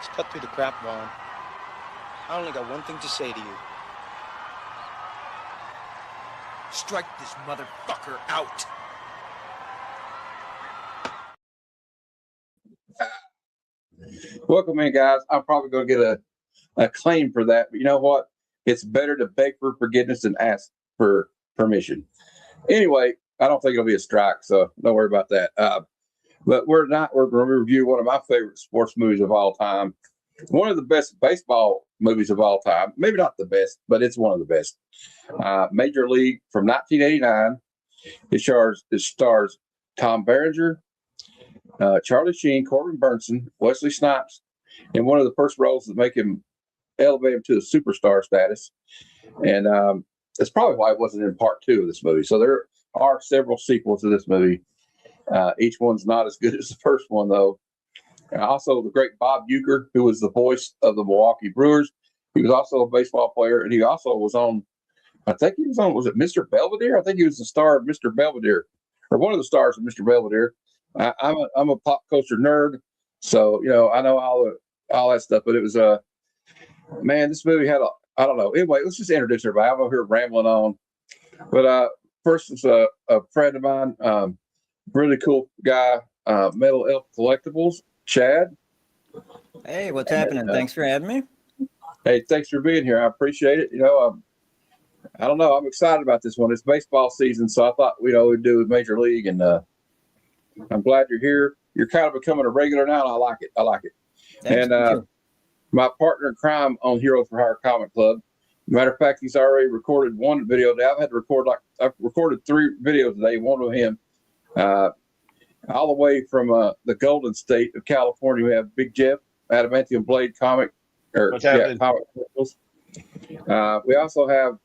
Let's cut through the crap, Vaughn. I only got one thing to say to you. Strike this motherfucker out. Welcome in, guys. I'm probably going to get a claim for that, but you know what? It's better to beg for forgiveness than ask for permission. Anyway, I don't think it'll be a strike, so don't worry about that. But we're going to review one of my favorite sports movies of all time. One of the best baseball movies of all time. Maybe not the best, but it's one of the best. Major League from 1989. It stars Tom Berenger, Charlie Sheen, Corbin Bernsen, Wesley Snipes, in one of the first roles that make him elevate him to the superstar status. And that's probably why it wasn't in part 2 of this movie. So there are several sequels to this movie. Each one's not as good as the first one, though. Also, the great Bob Uecker, who was the voice of the Milwaukee Brewers. He was also a baseball player, and he also was on, was it Mr. Belvedere? I think he was the star of Mr. Belvedere, or one of the stars of Mr. Belvedere. I'm a pop culture nerd, so, I know all that stuff, but it was, man, this movie had I don't know. Anyway, let's just introduce everybody. I'm over here rambling on. But first is a friend of mine, really cool guy, Metal Elf Collectibles, Chad. Hey, what's happening? Thanks for having me. Hey, thanks for being here. I appreciate it. I don't know. I'm excited about this one. It's baseball season, so I thought we'd do with Major League, and I'm glad you're here. You're kind of becoming a regular now, and I like it. Thanks, and my partner in crime on Heroes for Hire Comic Club. Matter of fact, he's already recorded one video today. I've recorded 3 videos today, one with him. All the way from the Golden State of California, we have Big Jeff, Adamantium Blade comic. Comic. We also have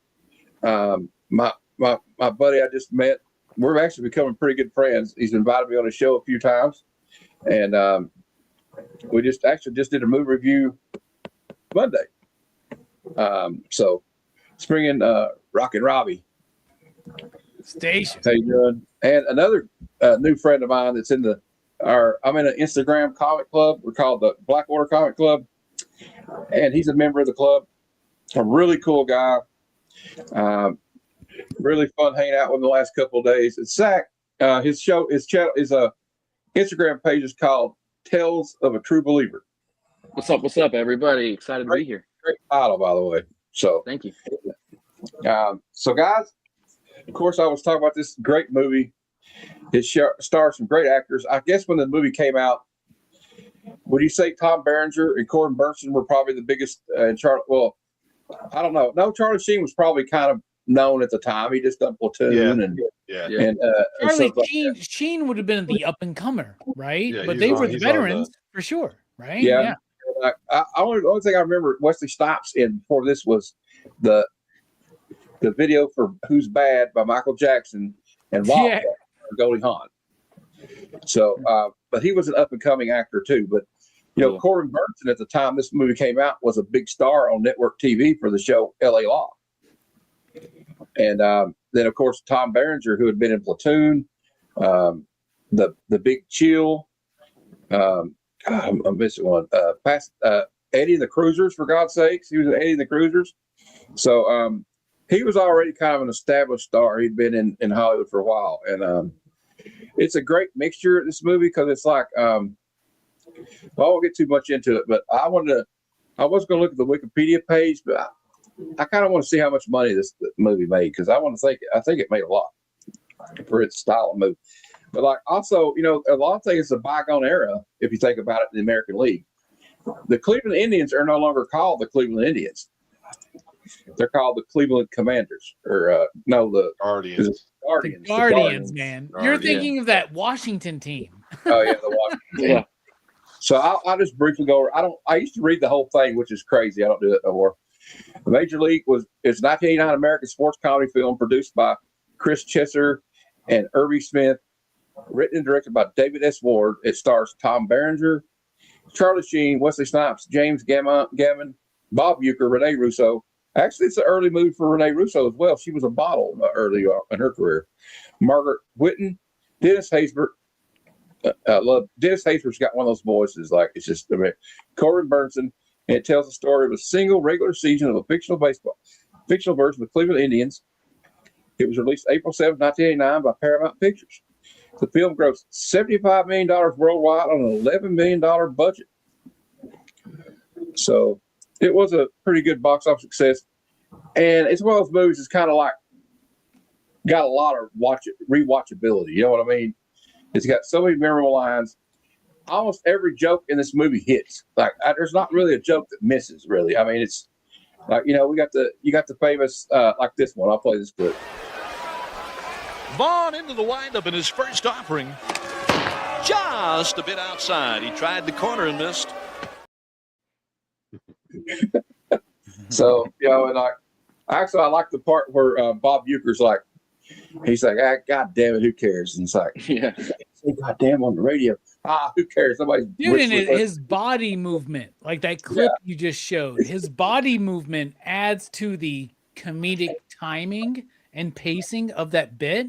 my buddy I just met. We're actually becoming pretty good friends. He's invited me on his show a few times, and we just did a movie review Monday. So let's bring in Rockin' Robbie. Station. How you doing? And another new friend of mine that's I'm in an Instagram comic club. We're called the Black Order Comic Club, and he's a member of the club. A really cool guy. Really fun hanging out with him the last couple of days. It's Zach. His channel is a Instagram page is called Tales of a True Believer. What's up, everybody? Excited to be here. Great title, by the way. So thank you. So guys, of course, I was talking about this great movie. It stars some great actors. I guess when the movie came out, would you say Tom Berenger and Corbin Bernsen were probably the biggest? Well, I don't know. No, Charlie Sheen was probably kind of known at the time. He just done Platoon and Charlie Sheen would have been the up and comer, right? Yeah, but they were the veterans for sure, right? Yeah. Only thing I remember Wesley Snipes in before this was the video for "Who's Bad" by Michael Jackson and Goldie Hawn. So, but he was an up and coming actor too. But Corbin Bernsen at the time this movie came out was a big star on network TV for the show L.A. Law. And then, of course, Tom Berenger, who had been in Platoon, the Big Chill. I'm missing one. Eddie and the Cruisers, for God's sakes. He was in Eddie and the Cruisers. So he was already kind of an established star. He'd been in Hollywood for a while. And it's a great mixture, this movie, because it's like, I won't get too much into it, but I was going to look at the Wikipedia page, but I kind of want to see how much money this movie made, because I think it made a lot for its style of movie. But like also, a lot of things is a bygone era if you think about it in the American League. The Cleveland Indians are no longer called the Cleveland Indians. They're called the Cleveland Commanders, or the Guardians. The Guardians, man. You're thinking of that Washington team. Oh yeah, the Washington team. Yeah. So I'll just briefly go over. I used to read the whole thing, which is crazy. I don't do that no more. Major League it's a 1989 American sports comedy film produced by Chris Chesser and Irby Smith, written and directed by David S. Ward. It stars Tom Berenger, Charlie Sheen, Wesley Snipes, James Gammon, Bob Uecker, Rene Russo. Actually, it's an early movie for Rene Russo as well. She was a model early in her career. Margaret Whitton, Dennis Haysbert, love Dennis Haysbert's got one of those voices. Like it's just Corbin Bernsen, and it tells the story of a single regular season of a fictional version of the Cleveland Indians. It was released April 7, 1989 by Paramount Pictures. The film grossed $75 million worldwide on an $11 million budget. So it was a pretty good box office success. And it's one of those movies that's kind of like got a lot of rewatchability. You know what I mean? It's got so many memorable lines. Almost every joke in this movie hits. Like there's not really a joke that misses. Really, I mean, it's like you got the famous like this one. I'll play this clip. Vaughn into the windup in his first offering. Just a bit outside. He tried the corner and missed. So and like actually, I like the part where Bob Uecker's like, he's like, God damn it, who cares? And it's like, Yeah. Say God damn on the radio. Who cares? Somebody. Dude, and his body movement, like that clip you just showed, his body movement adds to the comedic timing and pacing of that bit.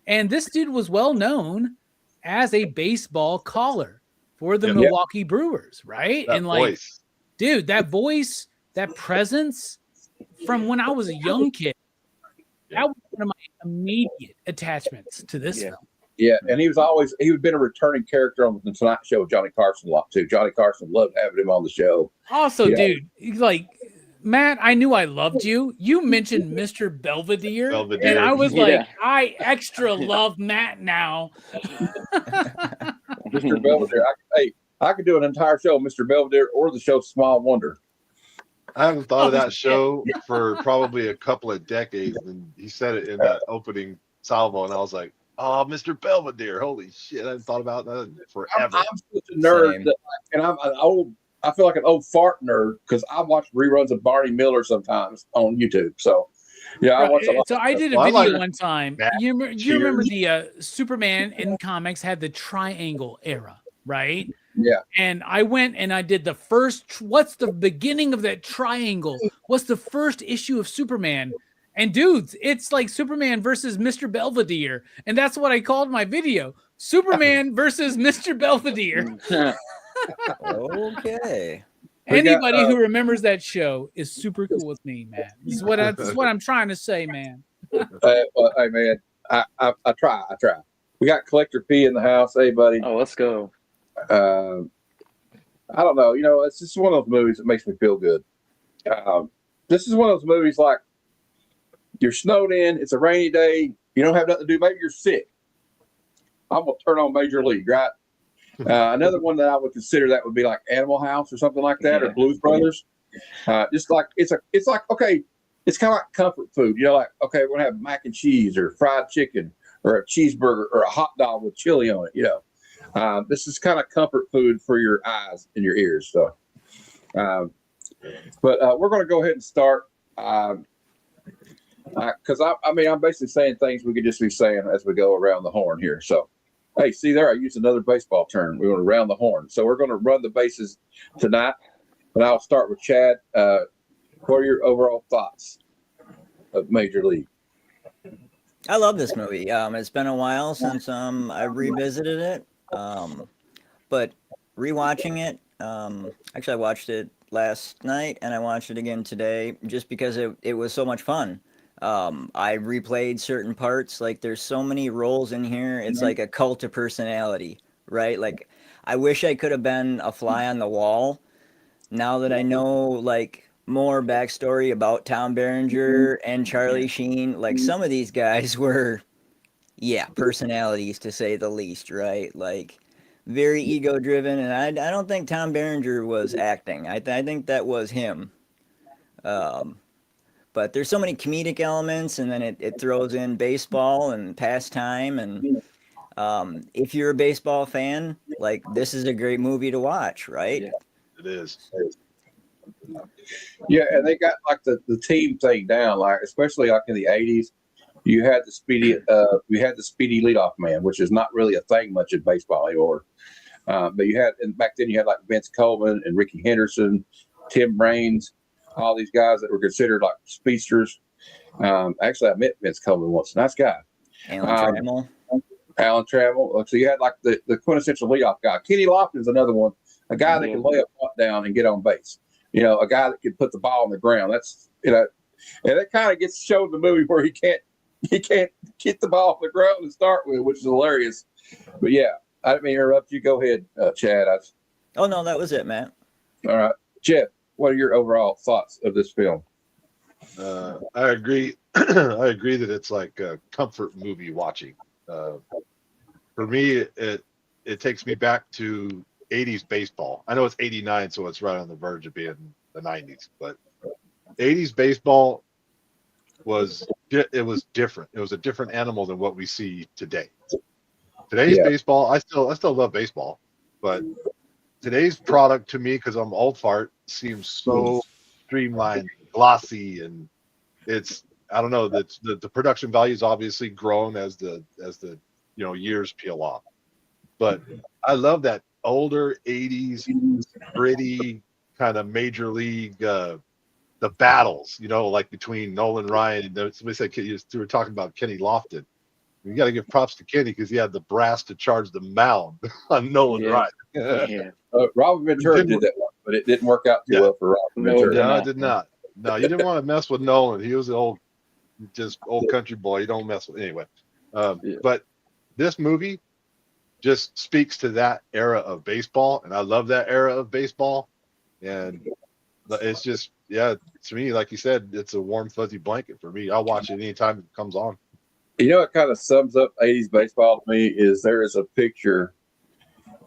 And this dude was well known as a baseball caller for the Milwaukee Brewers, right? That and like, voice. dude, that voice, that presence from when I was a young kid, that was one of my immediate attachments to this film. Yeah, and he'd been a returning character on the Tonight Show with Johnny Carson a lot too. Johnny Carson loved having him on the show. Also, dude, like Matt, I knew I loved you. You mentioned Mr. Belvedere, and I was like, I extra love Matt now. Mr. Belvedere, I could do an entire show, Mr. Belvedere, or the show Small Wonder. I haven't thought of that show for probably a couple of decades, and he said it in that opening salvo, and I was like, oh, Mr. Belvedere, holy shit! I haven't thought about that forever. I'm such a nerd, and I'm an old. I feel like an old fart nerd because I watch reruns of Barney Miller sometimes on YouTube. So, I watch a lot. So I did a video one time. You remember the Superman in comics had the triangle era, right? Yeah. And I went and I did the first. What's the beginning of that triangle? What's the first issue of Superman? And dudes, it's like Superman versus Mr. Belvedere. And that's what I called my video. Superman versus Mr. Belvedere. Okay. Anybody who remembers that show is super cool with me, man. This is what I'm trying to say, man. Hey, man, I try. We got Collector P in the house. Hey, buddy. Oh, let's go. I don't know. It's just one of those movies that makes me feel good. This is one of those movies like you're snowed in. It's a rainy day. You don't have nothing to do. Maybe you're sick. I'm going to turn on Major League, right? Another one that I would consider that would be like Animal House or something like that, or Blues Brothers. Just like it's like, okay, it's kind of like comfort food. Like, okay, we're going to have mac and cheese or fried chicken or a cheeseburger or a hot dog with chili on it. This is kind of comfort food for your eyes and your ears. So, but we're going to go ahead and start. Because I'm basically saying things we could just be saying as we go around the horn here. So, hey, see there, I used another baseball term. We're going to round the horn. So we're going to run the bases tonight. But I'll start with Chad. What are your overall thoughts of Major League? I love this movie. It's been a while since I revisited it. But rewatching it, actually I watched it last night and I watched it again today just because it was so much fun. I replayed certain parts. Like there's so many roles in here. It's like a cult of personality, right? Like I wish I could have been a fly on the wall now that I know like more backstory about Tom Berenger and Charlie Sheen. Like some of these guys were, personalities to say the least, right? Like very ego driven. And I don't think Tom Berenger was acting. I think that was him. But there's so many comedic elements, and then it throws in baseball and pastime. And if you're a baseball fan, like this is a great movie to watch, right? Yeah, it is. Yeah, and they got like the team thing down, like especially like in the '80s. You had the speedy leadoff man, which is not really a thing much in baseball anymore. But you had, and back then you had like Vince Coleman and Ricky Henderson, Tim Raines. All these guys that were considered like speedsters. Actually, I met Vince Coleman once. Nice guy. Alan Trammell. Alan Trammell. So you had like the quintessential leadoff guy. Kenny Lofton's another one, a guy that can lay a punt down and get on base. A guy that can put the ball on the ground. That's and that kind of gets shown in the movie where he can't get the ball off the ground to start with, which is hilarious. But yeah, I didn't mean to interrupt you. Go ahead, Chad. Oh no, that was it, Matt. All right, Jeff. What are your overall thoughts of this film? I agree. I agree that it's like a comfort movie watching. For me, it takes me back to 80s baseball. I know it's 89, so it's right on the verge of being the 90s. But 80s baseball was different. It was a different animal than what we see today. Today's baseball, I still love baseball, but today's product to me, because I'm old fart, seems so streamlined, glossy, and I don't know, that the production value is obviously grown as the years peel off. But I love that older 80s gritty kind of major league the battles, like between Nolan Ryan and somebody said you were talking about Kenny Lofton. You got to give props to Kenny because he had the brass to charge the mound on Nolan Ryan. Yeah. Robert Ventura did that one, but it didn't work out too well for Robert Ventura. No, it did not. No, you didn't want to mess with Nolan. He was an old country boy. You don't mess with anyway. But this movie just speaks to that era of baseball, and I love that era of baseball. And it's just, to me, like you said, it's a warm, fuzzy blanket for me. I'll watch it anytime it comes on. It kind of sums up 80s baseball to me is there is a picture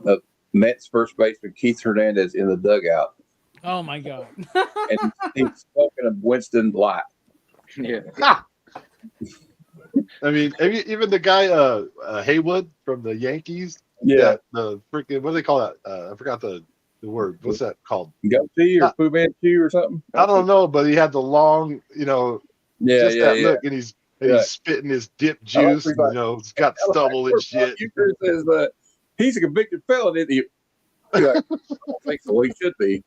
of Mets first baseman Keith Hernandez in the dugout. Oh my God. And he's smoking a Winston Light. Yeah. I mean, even the guy Haywood from the Yankees. Yeah. The freaking, what do they call that? I forgot the word. What's that called? Goatee or Fu Manchu or something? I don't know, but he had the long, look, and he's spitting his dip juice. He's got stubble and shit. Says, he's a convicted felon, isn't he? I don't think so. He should be.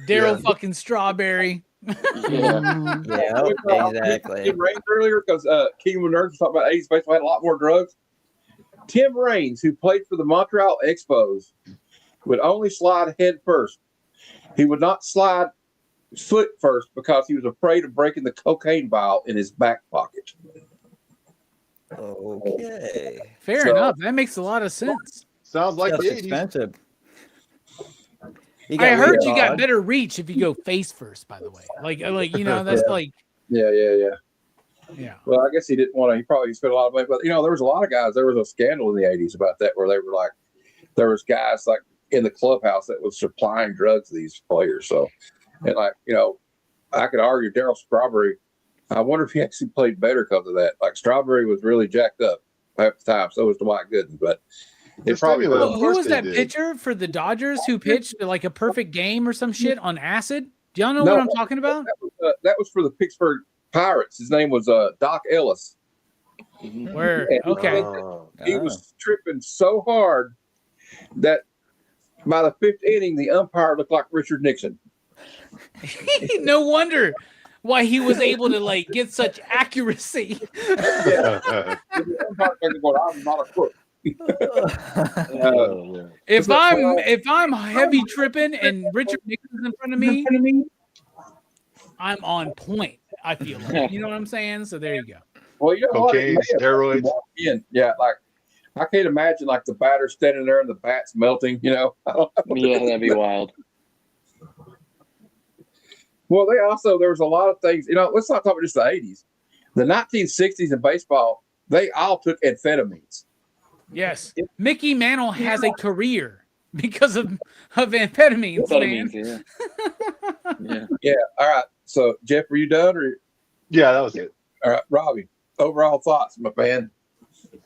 Daryl fucking Strawberry. Yeah, exactly. Tim Raines earlier, because King of Nerds was talking about 80s baseball had a lot more drugs. Tim Raines, who played for the Montreal Expos, would only slide head first. He would not slide foot first because he was afraid of breaking the cocaine vial in his back pocket. Okay. Fair enough. That makes a lot of sense. Sounds like That's the 80s. expensive. I heard you got better reach if you go face first, by the way. That's like. Yeah. Well, I guess he didn't want to. He probably spent a lot of money. But, there was a lot of guys. There was a scandal in the 80s about that where they were like, there was guys like in the clubhouse that was supplying drugs to these players. So, and I could argue Darryl Strawberry. I wonder if he actually played better because of that. Like Strawberry was really jacked up half the time. So was Dwight Gooden. But it probably was. Who was that pitcher for the Dodgers who pitched like a perfect game or some shit on acid? Do y'all know what I'm talking about? That was for the Pittsburgh Pirates. His name was Doc Ellis. Where? Okay. He was tripping so hard that by the fifth inning, the umpire looked like Richard Nixon. No wonder why he was able to get such accuracy. The umpire going, I'm not a crook. If I'm heavy tripping and Richard Nixon's in front of me, I'm on point. I feel like, you know what I'm saying. So there you go. Well, cocaine, steroids. Yeah, I can't imagine the batter standing there and the bat's melting. Yeah, that'd be wild. Well, there was a lot of things. Let's not talk about just the 80s. The 1960s in baseball, they all took amphetamines. Yes, Mickey Mantle has a career because of amphetamines, man. Yeah. All right. So, Jeff, are you done? Yeah, that was it. All right, Robbie. Overall thoughts, my fan.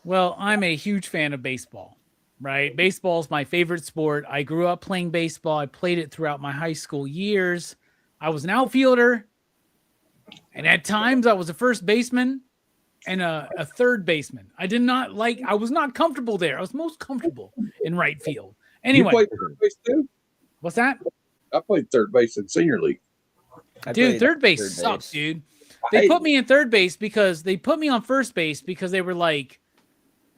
Well, I'm a huge fan of baseball. Right, baseball is my favorite sport. I grew up playing baseball. I played it throughout my high school years. I was an outfielder, and at times I was a first baseman and a third baseman. I was not comfortable there. I was most comfortable in right field. Anyway. You played third base too? What's that? I played third base in senior league. Dude, third base sucks, dude. They put me in third base because they put me on first base because they were like,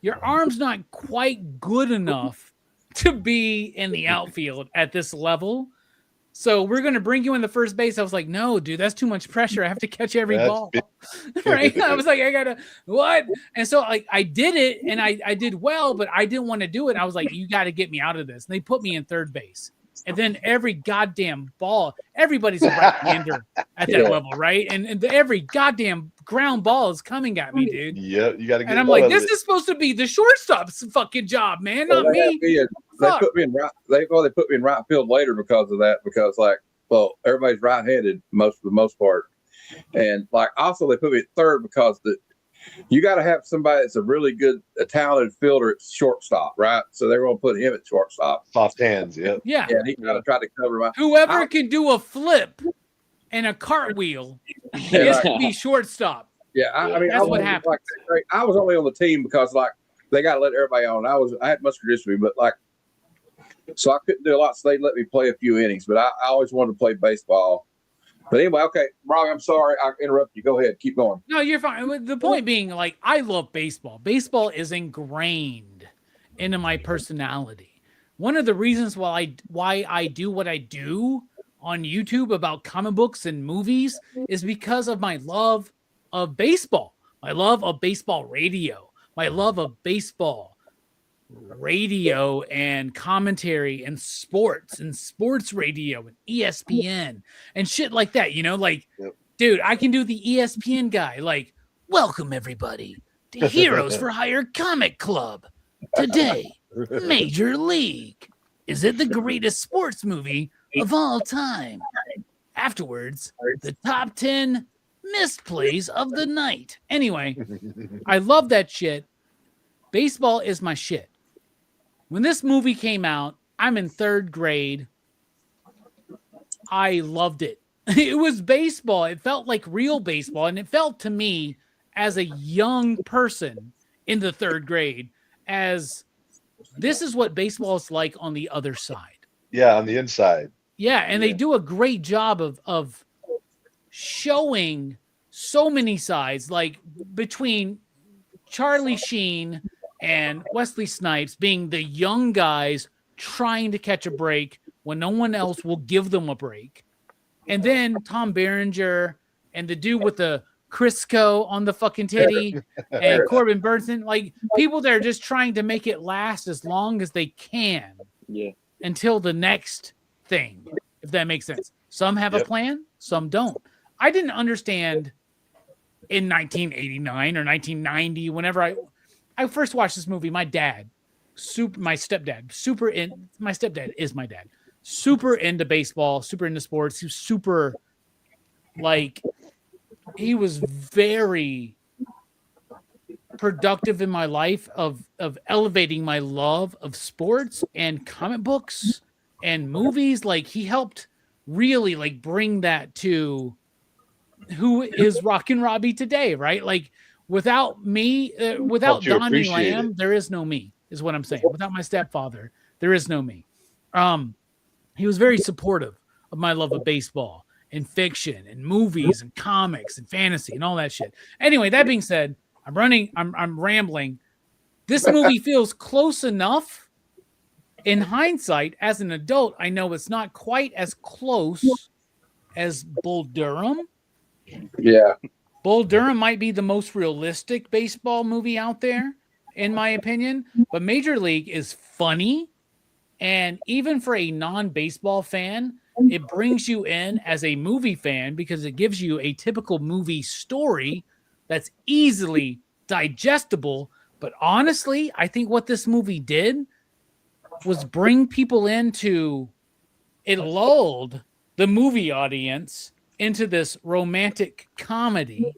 your arm's not quite good enough to be in the outfield at this level. So we're going to bring you in the first base. I was like, no, dude, that's too much pressure. I have to catch every ball. Right. I was like, I got to, what? And so like I did it and I did well, but I didn't want to do it. I was like, you got to get me out of this. And they put me in third base. And then every goddamn ball, everybody's a right-hander at that level, right? And every goddamn ground ball is coming at me, dude. Yeah, you got to get. And I'm like, this is supposed to be the shortstop's fucking job, man, not me. They put me in right. They put me in right field later because of that. Because everybody's right-handed for the most part, and like also they put me at third because you got to have somebody that's a talented fielder at shortstop, right? So they're going to put him at shortstop. Soft hands, yeah. Yeah. And he got to try to cover my. Whoever can do a flip and a cartwheel is to be shortstop. Yeah, I mean, that's what happened. Like, I was only on the team because like they got to let everybody on. I had muscular dystrophy, but like, so I couldn't do a lot. So they let me play a few innings, but I always wanted to play baseball. But anyway, okay, Rob, I'm sorry I interrupted you. Go ahead, keep going. No, you're fine. The point being, like, I love baseball. Baseball is ingrained into my personality. One of the reasons why I do what I do on YouTube about comic books and movies is because of my love of baseball, my love of baseball radio, my love of baseball radio and commentary and sports radio and ESPN and shit like that, like, dude, I can do the ESPN guy, like, welcome everybody to Heroes for Hire Comic Club. Today, Major League. Is it the greatest sports movie of all time? Afterwards, the top 10 missed plays of the night. Anyway, I love that shit. Baseball is my shit. When this movie came out, I'm in third grade. I loved it. It was baseball. It felt like real baseball. And it felt to me as a young person in the third grade as this is what baseball is like on the other side. Yeah, on the inside. Yeah, and they do a great job of showing so many sides, like between Charlie Sheen and Wesley Snipes being the young guys trying to catch a break when no one else will give them a break. And then Tom Berenger and the dude with the Crisco on the fucking titty and Corbin Bernsen, like people that are just trying to make it last as long as they can until the next thing, if that makes sense. Some have a plan, some don't. I didn't understand in 1989 or 1990, whenever I first watched this movie, my stepdad is my dad, super into baseball, super into sports. He was super, like, he was very productive in my life of elevating my love of sports and comic books and movies. Like, he helped really like bring that to who is Rockin' Robbie today, right? Like, without me, without Donnie Lamb, there is no me, is what I'm saying. Without my stepfather, there is no me. He was very supportive of my love of baseball and fiction and movies and comics and fantasy and all that shit. Anyway, that being said, I'm rambling. This movie feels close enough. In hindsight, as an adult, I know it's not quite as close as Bull Durham. Yeah. Bull Durham might be the most realistic baseball movie out there, in my opinion. But Major League is funny. And even for a non-baseball fan, it brings you in as a movie fan because it gives you a typical movie story that's easily digestible. But honestly, I think what this movie did was bring people into, it lulled the movie audience into this romantic comedy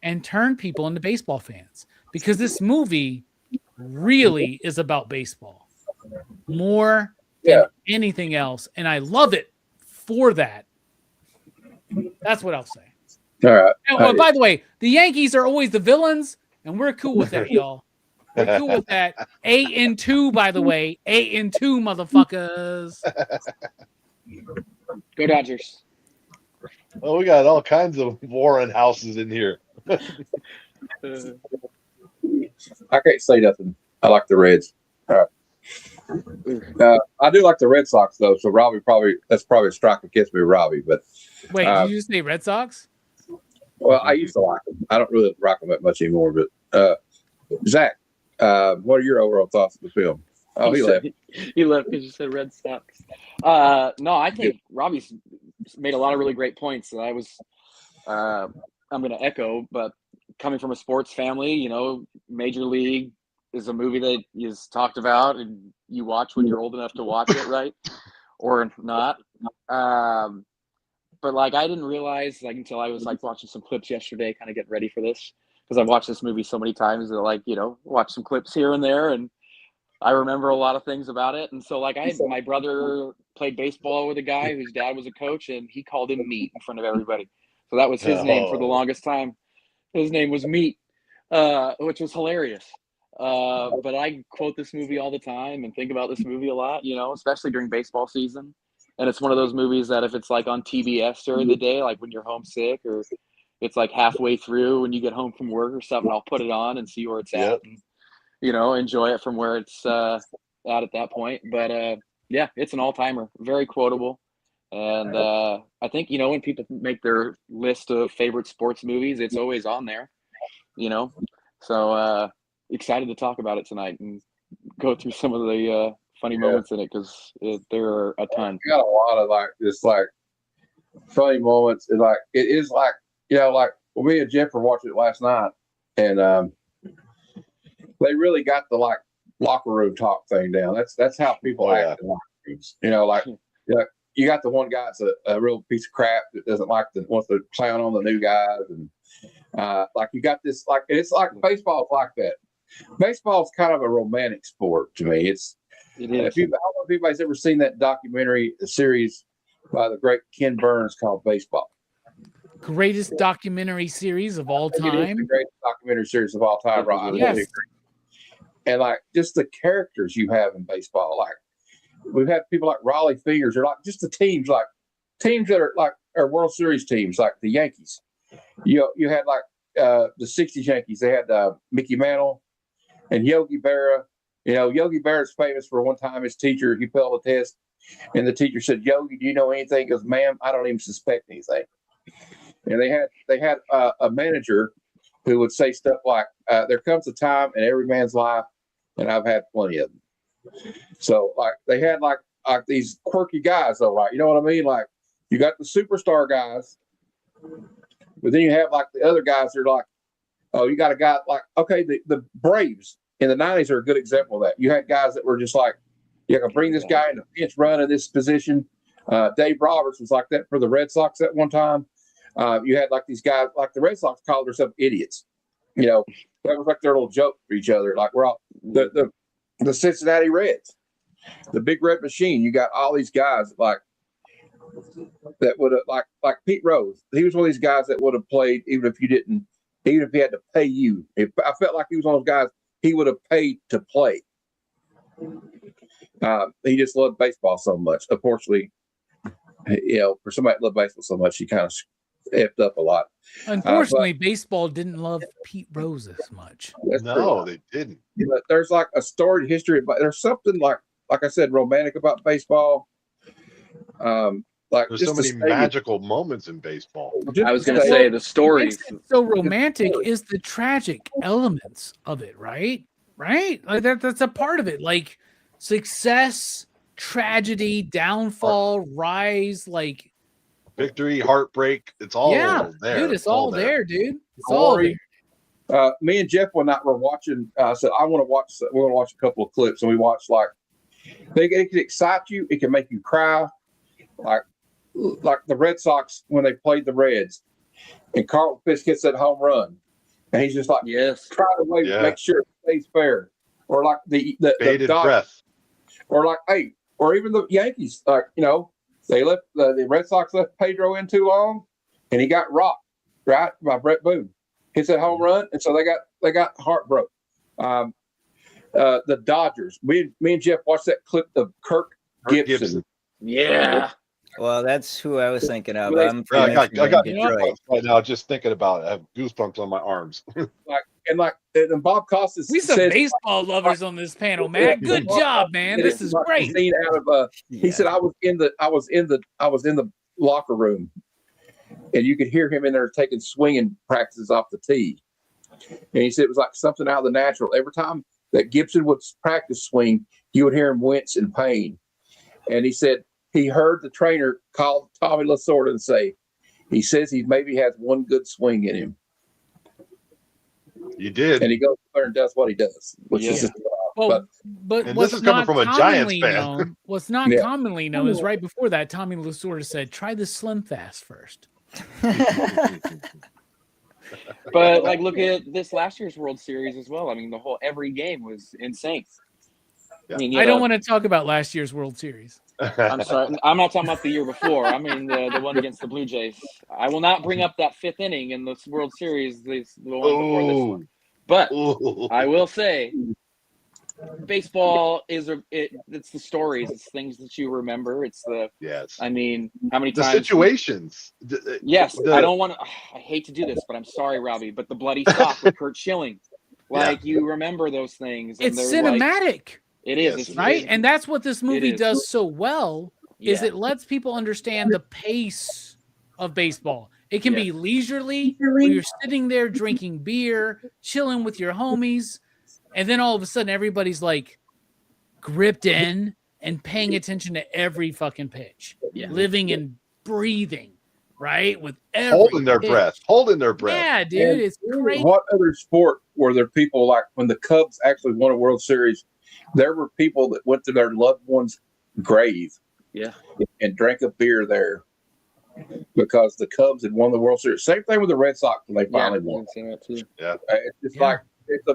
and turn people into baseball fans, because this movie really is about baseball more than anything else. And I love it for that. That's what I'll say. All right. Oh, by the way, the Yankees are always the villains, and we're cool with that, y'all. We're cool with that. 8-2, by the way. 8-2, motherfuckers. Go Dodgers. Oh, we got all kinds of Warren houses in here. I can't say nothing. I like the Reds. All right. I do like the Red Sox though, so Robbie that's probably a strike against me, Robbie. But Wait, did you just say Red Sox? well, I used to like them. I don't really rock them that much anymore. But Zach, what are your overall thoughts of the film? Oh, he left. He left because you said Red Sox. No, I think Robbie's made a lot of really great points. I was, I'm going to echo, but coming from a sports family, you know, Major League is a movie that is talked about and you watch when you're old enough to watch it, right? Or not. But like, I didn't realize like until I was like watching some clips yesterday, kind of getting ready for this, because I've watched this movie so many times that like, you know, watch some clips here and there, and I remember a lot of things about it. And so like my brother played baseball with a guy whose dad was a coach, and he called him Meat in front of everybody. So that was his name for the longest time. His name was Meat, which was hilarious. But I quote this movie all the time and think about this movie a lot, you know, especially during baseball season. And it's one of those movies that if it's like on TBS during the day, like when you're homesick, or it's like halfway through when you get home from work or something, I'll put it on and see where it's at, and, you know, enjoy it from where it's at that point. But yeah, it's an all-timer, very quotable. And I think, you know, when people make their list of favorite sports movies, it's always on there, you know. So excited to talk about it tonight and go through some of the funny moments in it, because there are a ton. We got a lot of like just like funny moments, and like it is like, you know, like well, me and Jeff were watching it last night, and they really got the like locker room talk thing down. That's how people act in locker rooms. You know, like you got the one guy that's a real piece of crap that doesn't like wants to clown on the new guys, and like you got this like it's like baseball's like that. Baseball's kind of a romantic sport to me. It is. I don't know if anybody's ever seen that documentary series by the great Ken Burns called Baseball. Greatest documentary series of all time. It is the greatest documentary series of all time, Rob. Yes. And like just the characters you have in baseball, like we've had people like Raleigh Fingers, or like just the teams that are like our World Series teams, like the Yankees. You had like the '60s Yankees. They had Mickey Mantle and Yogi Berra. You know, Yogi Berra is famous for one time his teacher, he failed a test, and the teacher said, "Yogi, do you know anything?" He goes, "Ma'am, I don't even suspect anything." And they had a manager who would say stuff like, "There comes a time in every man's life," and I've had plenty of them. So like they had like these quirky guys though, like, you know what I mean? Like you got the superstar guys, but then you have like the other guys that are like, oh, you got a guy like, okay, the Braves in the 90s are a good example of that. You had guys that were just like, you can bring this guy in a pinch run in this position. Dave Roberts was like that for the Red Sox at one time. You had like these guys, like the Red Sox called themselves idiots. You know, that was like their little joke for each other. Like we're all the Cincinnati Reds, the Big Red Machine. You got all these guys like that would have like Pete Rose. He was one of these guys that would have played even if he had to pay you. If I felt like he was one of those guys, he would have paid to play. He just loved baseball so much. Unfortunately, you know, for somebody that loved baseball so much, he kind of effed up a lot. Unfortunately, baseball didn't love Pete Rose as much. No, they didn't. But there's like a storied history, but there's something like I said, romantic about baseball. Like there's so many magical moments in baseball. I was going to say the stories. So romantic is the tragic elements of it, right? Right? Like that's a part of it. Like success, tragedy, downfall, rise, like victory, heartbreak. It's all there. Dude, it's all there, dude. It's all there. Me and Jeff one night were watching. Said I want to watch. We're going to watch a couple of clips, and we watched like it can excite you. It can make you cry. Like the Red Sox when they played the Reds, and Carlton Fisk hits that home run, and he's just like, try to make sure it stays fair. Or like the bated breath. Or like or even the Yankees, like, you know, they left the Red Sox left Pedro in too long, and he got rocked right by Brett Boone. Hits that home run, and so they got heartbroken. The Dodgers. Me and Jeff watched that clip of Kirk Gibson. Yeah. Well, that's who I was thinking of. I got Detroit. right now just thinking about it. I have goosebumps on my arms. Like and Bob Costas We some says, baseball lovers on this panel, Matt. Good job, man. This is great. Scene out of he said I was in the locker room, and you could hear him in there taking swinging practices off the tee. And he said it was like something out of the natural. Every time that Gibson would practice swing, you would hear him wince in pain. And he said he heard the trainer call Tommy Lasorda and say, he says he maybe has one good swing in him. You did. And he goes there and does what he does, which is just but and what's this is coming not from a Giants commonly fan. known, what's not commonly known is right before that, Tommy Lasorda said, try the Slim Fast first. But like, look at this last year's World Series as well. I mean, every game was insane. Yeah. I mean, I don't want to talk about last year's World Series. I'm sorry. I'm not talking about the year before. I mean, the one against the Blue Jays. I will not bring up that fifth inning in the World Series, the one before this one. But I will say, baseball is it's the stories, it's things that you remember. It's the I mean, how many times situations? Yes, I don't want to. I hate to do this, but I'm sorry, Robbie. But the bloody sock with Kurt Schilling, you remember those things. And it's cinematic. It is, right? And that's what this movie does so well, is it lets people understand the pace of baseball. It can be leisurely, where you're sitting there drinking beer, chilling with your homies, and then all of a sudden everybody's like gripped in and paying attention to every fucking pitch, living and breathing, right? With holding their breath. Yeah, dude, it's crazy. What other sport were there people like when the Cubs actually won a World Series? There were people that went to their loved one's grave, and drank a beer there because the Cubs had won the World Series. Same thing with the Red Sox when they finally won. Yeah, it's just like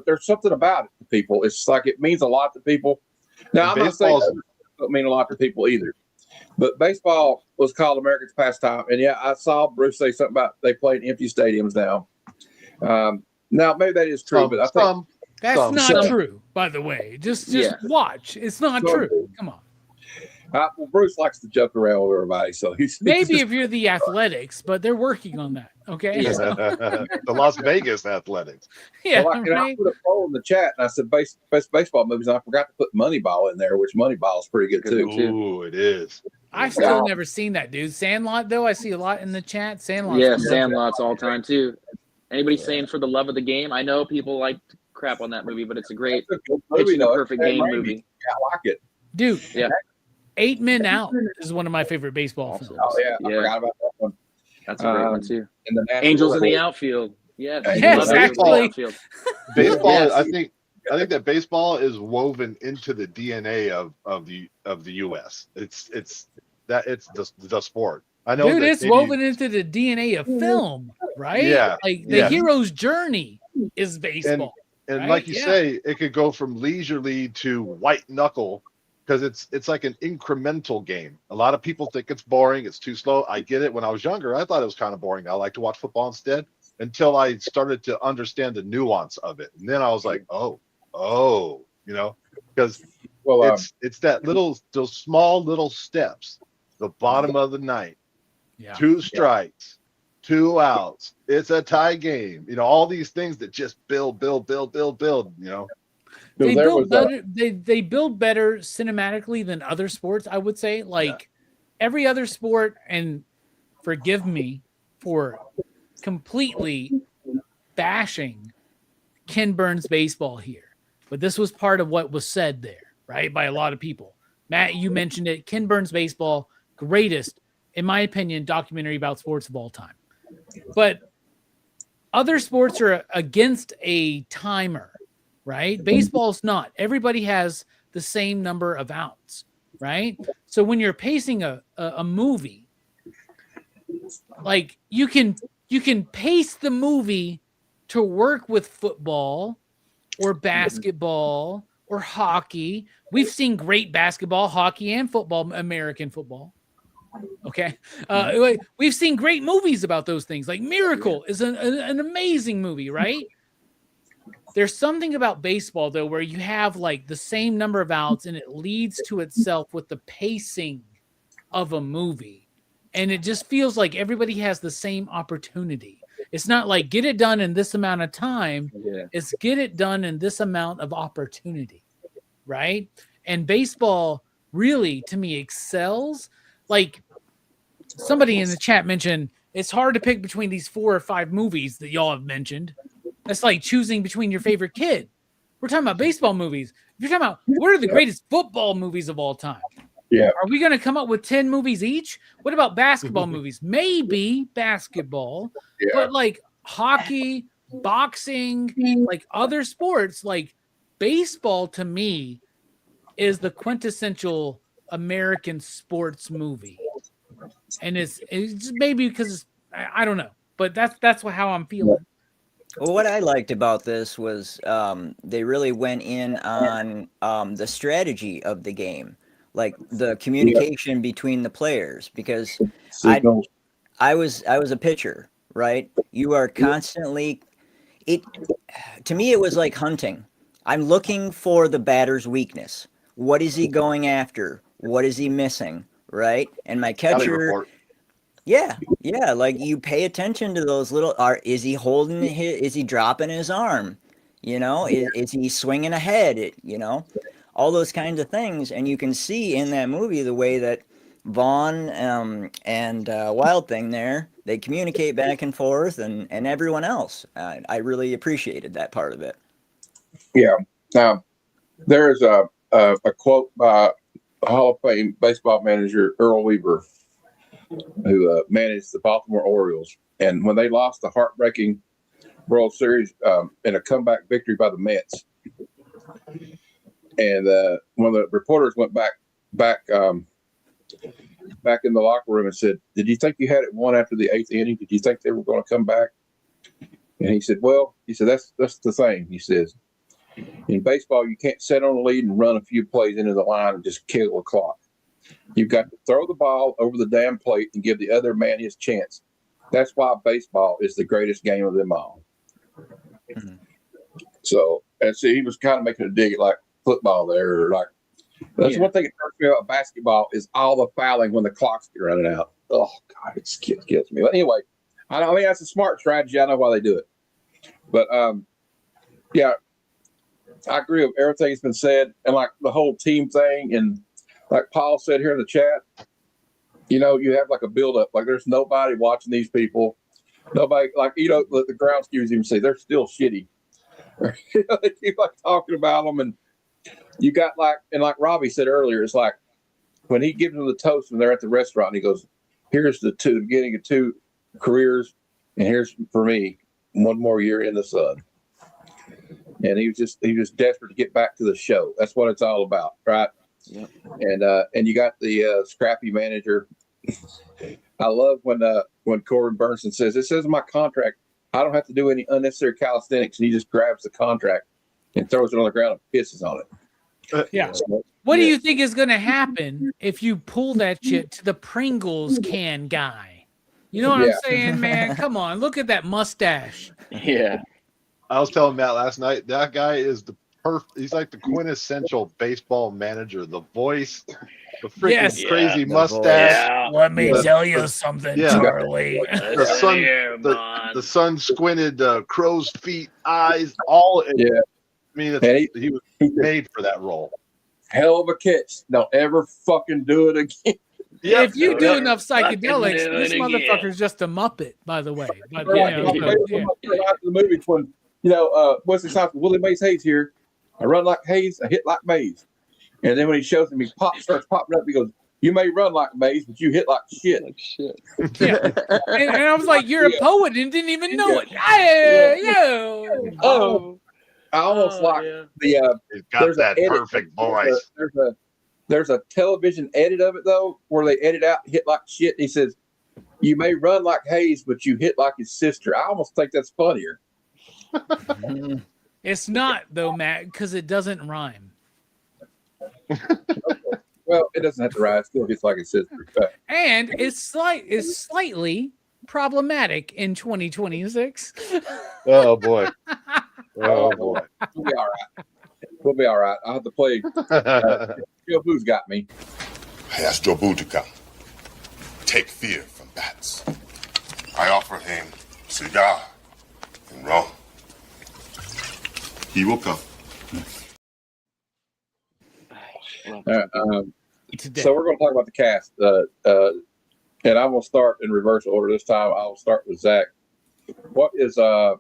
there's something about it to people. It's like it means a lot to people. Now, I'm not saying it doesn't mean a lot to people either, but baseball was called America's pastime. And I saw Bruce say something about they play in empty stadiums now. Now, maybe that is true, but I think that's not true, by the way. Just watch. It's not true. Come on. Well, Bruce likes to joke around with everybody, so he's if you're the Athletics, but they're working on that. Okay, the Las Vegas Athletics. Yeah, I put a poll in the chat, and I said best baseball movies. And I forgot to put Moneyball in there, which Moneyball is pretty good too. Ooh, it is. I've still never seen that, dude. Sandlot, though, I see a lot in the chat. Sandlot, Sandlot's all time too. Anybody saying For the Love of the Game? I know people like crap on that movie, but it's a great movie, perfect game movie. Yeah, I like it, dude. Yeah. 8 Men Out is one of my favorite baseball films. Oh yeah, I forgot about that one. That's a great one too. And the Angels in the Outfield. Yes, actually. Baseball. I think that baseball is woven into the DNA of the U.S. It's the sport. I know, dude. It's woven into the DNA of film, right? Yeah, like the hero's journey is baseball. And right? like you say, it could go from leisurely to white knuckle. Because it's like an incremental game. A lot of people think it's boring. It's too slow. I get it. When I was younger, I thought it was kind of boring. I like to watch football instead until I started to understand the nuance of it. And then I was like, because it's those small little steps, the bottom of the ninth, 2 strikes, 2 outs. It's a tie game. All these things that just build. They build better. They build better cinematically than other sports. I would say, every other sport, and forgive me for completely bashing Ken Burns baseball here, but this was part of what was said there, right, by a lot of people. Matt, you mentioned it. Ken Burns baseball, greatest, in my opinion, documentary about sports of all time. But other sports are against a timer. Right? Baseball's not. Everybody has the same number of outs, right? So when you're pacing a movie, like you can pace the movie to work with football or basketball or hockey. We've seen great basketball, hockey, and football, American football. Okay. We've seen great movies about those things. Like Miracle is an amazing movie, right? There's something about baseball, though, where you have like the same number of outs and it leads to itself with the pacing of a movie. And it just feels like everybody has the same opportunity. It's not like get it done in this amount of time. Yeah. It's get it done in this amount of opportunity, right? And baseball really, to me, excels. Like somebody in the chat mentioned, it's hard to pick between these 4 or 5 movies that y'all have mentioned. That's like choosing between your favorite kid. We're talking about baseball movies. If you're talking about what are the greatest football movies of all time? Yeah. Are we going to come up with 10 movies each? What about basketball movies? Maybe basketball, but like hockey, boxing, like other sports, like baseball to me is the quintessential American sports movie. And it's just maybe because I don't know, but that's how I'm feeling. Well, what I liked about this was they really went in on the strategy of the game, like the communication between the players. Because I was a pitcher, right? You are constantly to me it was like hunting. I'm looking for the batter's weakness. What is he going after? What is he missing? Right? And my catcher. Yeah, like you pay attention to those little. Is he holding is he dropping his arm? You know, is he swinging ahead? You know, all those kinds of things, and you can see in that movie the way that Vaughn and Wild Thing there, they communicate back and forth, and everyone else. I really appreciated that part of it. Yeah. Now, there's a quote by Hall of Fame baseball manager Earl Weaver, who managed the Baltimore Orioles. And when they lost the heartbreaking World Series in a comeback victory by the Mets, and when the reporters went back in the locker room and said, "Did you think you had it won after the 8th inning? Did you think they were going to come back?" And he said, "That's the thing." He says, "In baseball, you can't sit on a lead and run a few plays into the line and just kill the clock. You've got to throw the ball over the damn plate and give the other man his chance. That's why baseball is the greatest game of them all." Mm-hmm. So, and see, he was kind of making a dig at like football there, or like that's one thing that hurts me about basketball is all the fouling when the clock's running out. Oh God, it kills me. But anyway, I mean that's a smart strategy. I know why they do it, but yeah, I agree with everything that's been said, and like the whole team thing, and like Paul said here in the chat, you know, you have like a buildup. Like there's nobody watching these people. Nobody, like, you know, the groundskeepers even say they're still shitty. You know, they keep like talking about them, and you got like, and like Robbie said earlier, it's like when he gives them the toast when they're at the restaurant, and he goes, "Here's the beginning of 2 careers, and here's for me 1 more year in the sun." And he was desperate to get back to the show. That's what it's all about, right? Yeah. And you got the scrappy manager. I love when Corbin Bernsen says, "It says in my contract, I don't have to do any unnecessary calisthenics," and he just grabs the contract and throws it on the ground and pisses on it. Yeah. So, what do you think is going to happen if you pull that shit to the Pringles can guy? You know what I'm saying, man? Come on, look at that mustache. Yeah. I was telling Matt last night, that guy is he's like the quintessential baseball manager. The voice, the freaking crazy mustache. Yeah. Let me tell you something, Charlie. The sun squinted, crow's feet, eyes, all. Yeah. I mean, he was made for that role. Hell of a catch. Don't ever fucking do it again. Yeah, if you do enough psychedelics, this motherfucker's just a Muppet, by the way. But, the movie when, you know, Wesley Snipes, Willie Mays Hayes here. I run like Hayes, I hit like Mays. And then when he shows him, he starts popping up. He goes, "You may run like Mays, but you hit like shit." Yeah. And I was like, "You're a poet and didn't even know it." I almost he's got that perfect voice. There's a television edit of it though, where they edit out hit like shit. He says, "You may run like Hayes, but you hit like his sister." I almost think that's funnier. It's not though, Matt, because it doesn't rhyme. Well, it doesn't have to rhyme. It still gets like his sister. And it's slightly problematic in 2026. Oh boy. Oh boy. We'll be all right. We'll be all right. I'll have to play. Joe Boo's got me. I asked Joe Boo to come. Take fear from bats. I offer him cigar and rum. He will come. So we're going to talk about the cast, and I will start in reverse order this time. I'll start with Zach. What is the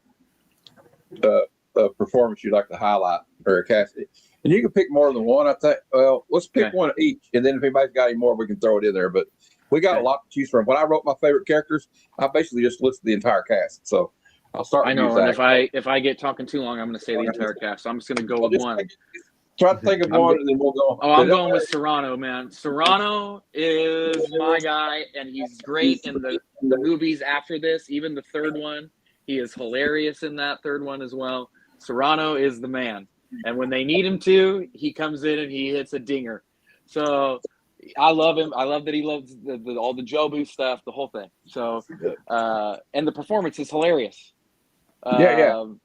performance you'd like to highlight or a cast? And you can pick more than one. I think. Well, let's pick one each, and then if anybody's got any more, we can throw it in there. But we got a lot to choose from. When I wrote my favorite characters, I basically just listed the entire cast. So I'll start. I with know, you, and Zach. if I get talking too long, I'm going to say the entire cast. So I'm just going to go with one. Try to think of one, and then we'll go. Oh, I'm going with Serrano, man. Serrano is my guy, and he's great in the movies after this. Even the third one, he is hilarious in that third one as well. Serrano is the man, and when they need him to, he comes in and he hits a dinger. So I love him. I love that he loves all the Jobu stuff, the whole thing. So, and the performance is hilarious. And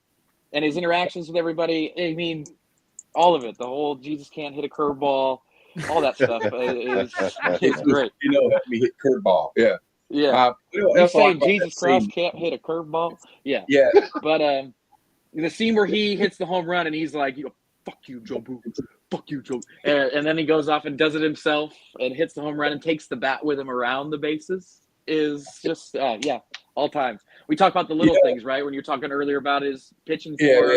his interactions with everybody. I mean, all of it. The whole Jesus can't hit a curveball, all that stuff is great. You know, let me hit curveball. Yeah. Yeah. You saying Jesus Christ can't hit a curveball? Yeah. Yeah. But the scene where he hits the home run and he's like, fuck you, Jobu. Fuck you, Jobu. And then he goes off and does it himself and hits the home run and takes the bat with him around the bases is just, all time. We talk about the little things, right? When you're talking earlier about his pitching form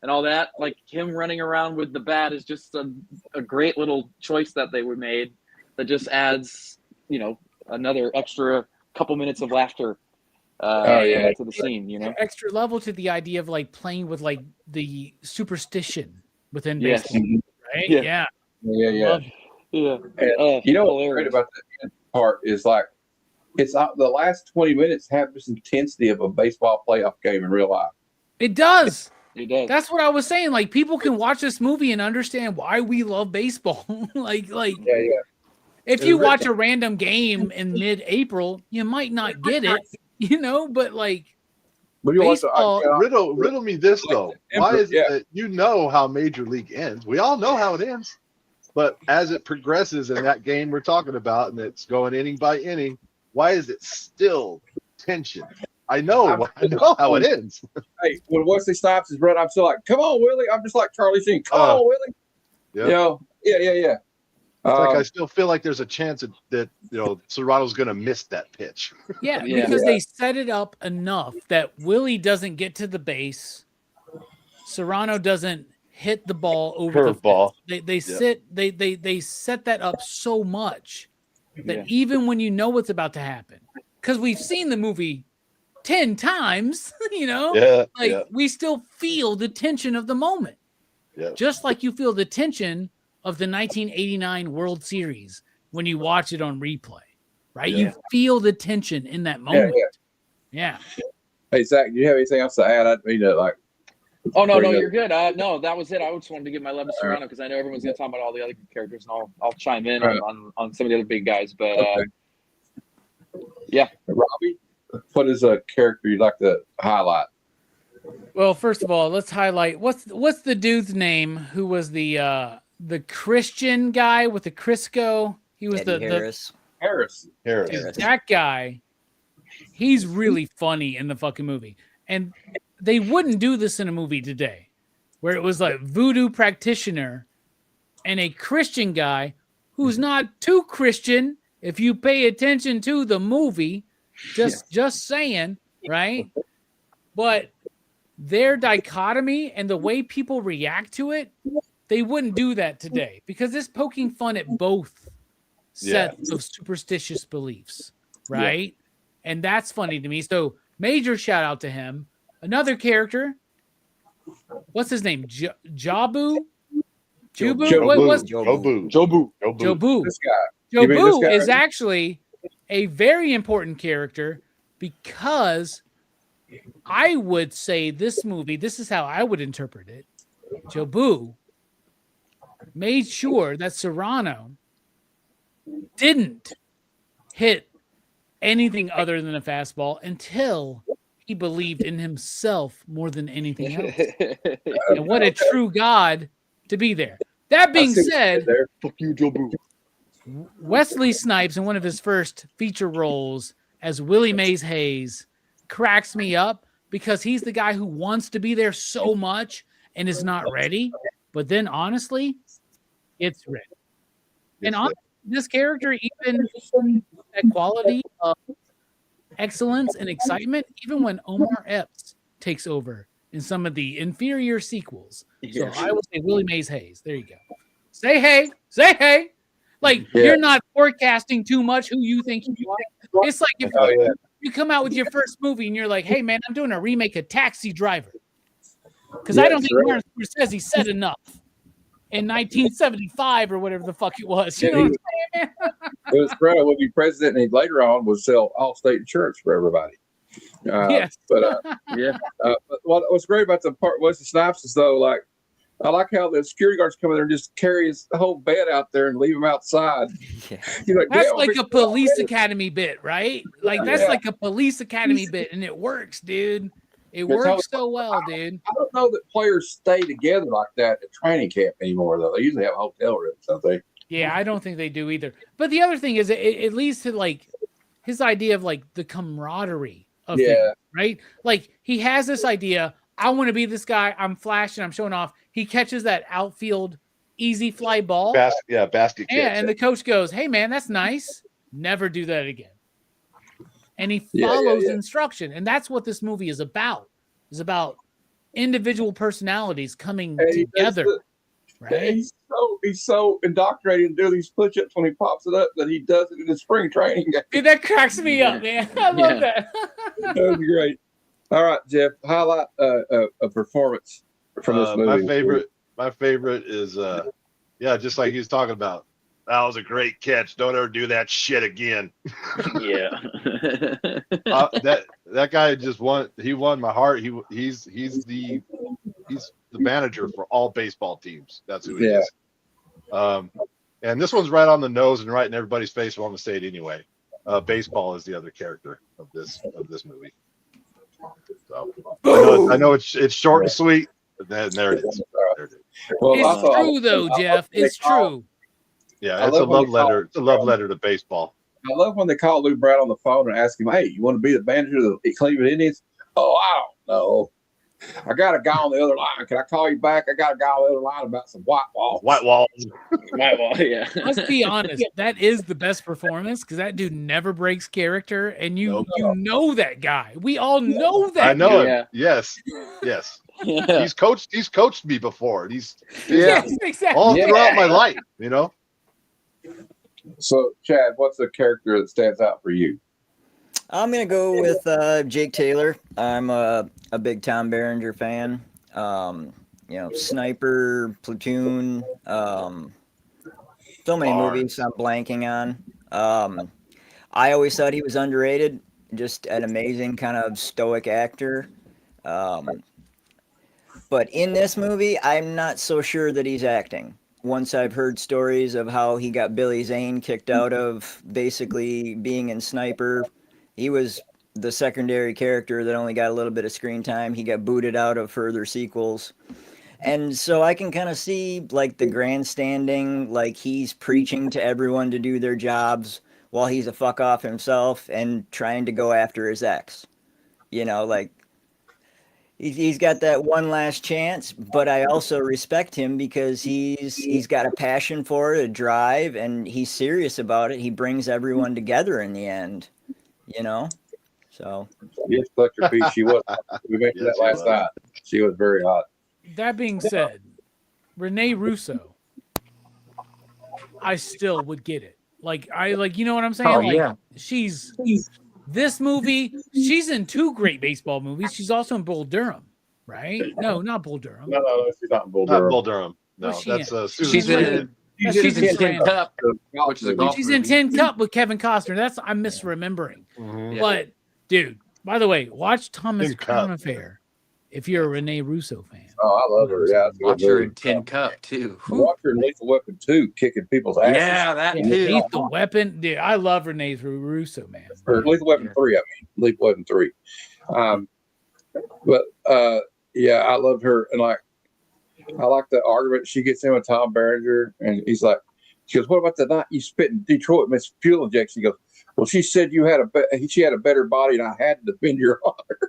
and all that, like him running around with the bat is just a great little choice that they were made that just adds, another extra couple minutes of laughter to the scene, Extra level to the idea of like playing with like the superstition within baseball, right? Yeah. And, what's great about that part is like, it's the last 20 minutes have this intensity of a baseball playoff game in real life. It does. It does. That's what I was saying. Like people can watch this movie and understand why we love baseball. If you watch a random game in mid-April, you might not get it, but like baseball. Riddle me this though. Why is it that you know how Major League ends? We all know how it ends. But as it progresses in that game we're talking about and it's going inning by inning, why is it still tension? I know how it ends. Hey, when Wesley Snipes is running, I'm still like, come on, Willie. I'm just like Charlie Sheen. Come on, Willie. Yeah. Yeah. It's like I still feel like there's a chance that Serrano's going to miss that pitch. Yeah, because they set it up enough that Willie doesn't get to the base. Serrano doesn't hit the ball over the ball. They set that up so much that even when you know what's about to happen, because we've seen the movie 10 times, we still feel the tension of the moment. Yeah. Just like you feel the tension of the 1989 World Series when you watch it on replay, right? Yeah. You feel the tension in that moment. Yeah. Hey, Zach, do you have anything else to add? I mean, Oh, no, you're good. No, that was it. I just wanted to give my love to Serrano because I know everyone's going to talk about all the other characters, and I'll chime in on some of the other big guys. But, Robbie, what is a character you'd like to highlight? Well, first of all, let's highlight what's the dude's name who was the Christian guy with the Crisco. He was Harris. That guy. He's really funny in the fucking movie. And they wouldn't do this in a movie today, where it was like voodoo practitioner and a Christian guy who's not too Christian if you pay attention to the movie. Just saying, right? But their dichotomy and the way people react to it, they wouldn't do that today because it's poking fun at both sets of superstitious beliefs, right? And that's funny to me. So major shout out to him. Another character, what's his name? Jobu? Jobu. This guy. Jobu is actually a very important character because I would say this movie, this is how I would interpret it. Jobu made sure that Serrano didn't hit anything other than a fastball until he believed in himself more than anything else. And what a true God to be there. That being said, fuck you, Jobu. Wesley Snipes in one of his first feature roles as Willie Mays Hayes cracks me up because he's the guy who wants to be there so much and is not ready. But then honestly, it's ready. And honestly, this character, even that quality of excellence and excitement, even when Omar Epps takes over in some of the inferior sequels. So I will say Willie Mays Hayes. There you go. Say hey. Say hey. Like, you're not forecasting too much who you think you are. It's like if you come out with your first movie and you're like, hey, man, I'm doing a remake of Taxi Driver. Because I don't think Martin Scorsese said enough in 1975 or whatever the fuck it was. You know what I'm saying, man? It was Fredo would be president, and he later on would sell Allstate Insurance for everybody. Yes. But what's great about the part Wesley Snipes is, though, like, I like how the security guards come in there and just carry his whole bed out there and leave him outside. Like, that's like a police academy bit, right? Like, that's like a police academy bit, and it works, dude. It works so well, dude. I don't know that players stay together like that at training camp anymore, though. They usually have hotel rooms, don't they? Yeah, I don't think they do either. But the other thing is, it leads to like his idea of like the camaraderie of things, right? Like, he has this idea. I want to be this guy. I'm flashing. I'm showing off. He catches that outfield easy fly ball. Basket catch. Yeah, and the coach goes, hey, man, that's nice. Never do that again. And he follows instruction. And that's what this movie is about. It's about individual personalities coming together. Right? He's so indoctrinated in doing these push-ups when he pops it up that he does it in the spring training game. Dude, that cracks me up, man. I love that. That was great. All right, Jeff, highlight a performance from this movie. My favorite is just like he was talking about. That was a great catch. Don't ever do that shit again. Yeah. That guy just won. He won my heart. He's the manager for all baseball teams. That's who he is. And this one's right on the nose and right in everybody's face. I'm going to say it anyway. Baseball is the other character of this movie. So, I know it's short and sweet, but there it is. Well, it's true though, Jeff. It's true. Yeah, it's a love letter. It's a love letter to baseball. I love when they call Lou Brown on the phone and ask him, "Hey, you want to be the manager of the Cleveland Indians?" Oh, I don't know. I got a guy on the other line. Can I call you back? I got a guy on the other line about some white walls. White walls. White wall, yeah. Let's be honest. That is the best performance because that dude never breaks character, and you know that guy. We all know that. I know dude. him. Yes. Yeah. He's coached me before. Yes, exactly. All throughout my life, you know. So, Chad, what's the character that stands out for you? I'm going to go with Jake Taylor. I'm a big Tom Berenger fan. Sniper, Platoon, so many movies I'm blanking on. I always thought he was underrated, just an amazing kind of stoic actor. But in this movie, I'm not so sure that he's acting. Once I've heard stories of how he got Billy Zane kicked out of basically being in Sniper. He was the secondary character that only got a little bit of screen time. He got booted out of further sequels. And so I can kind of see like the grandstanding, like he's preaching to everyone to do their jobs while he's a fuck off himself and trying to go after his ex. Like he's got that one last chance, but I also respect him because he's got a passion for it, a drive, and he's serious about it. He brings everyone together in the end. So yes, Dr. P, she was. We mentioned that last night. She was very hot. That being said, Rene Russo, I still would get it. You know what I'm saying? She's this movie. She's in two great baseball movies. She's also in Bull Durham, right? No, not Bull Durham. No, she's not in Bull Durham. Not Bull Durham. No, that's Susan. She's in Tin Cup, which is a golf She's movie. in Tin Cup with Kevin Costner. I'm misremembering. Mm-hmm. But, dude, by the way, watch Thomas Crown Affair if you're a Rene Russo fan. Oh, I love her. Yeah, watch her in Tin Cup, too. Watch her in Lethal Weapon 2, kicking people's asses. Yeah, that too. Lethal Weapon. Dude, I love Rene Russo, man. Or Lethal Weapon 3, Lethal Weapon 3. I loved her. And, I like the argument she gets in with Tom Berenger, and he's like, She goes, what about the night you spit in Detroit, Miss Fuel Injection? He goes, well, she said she had a better body and I had to defend your honor.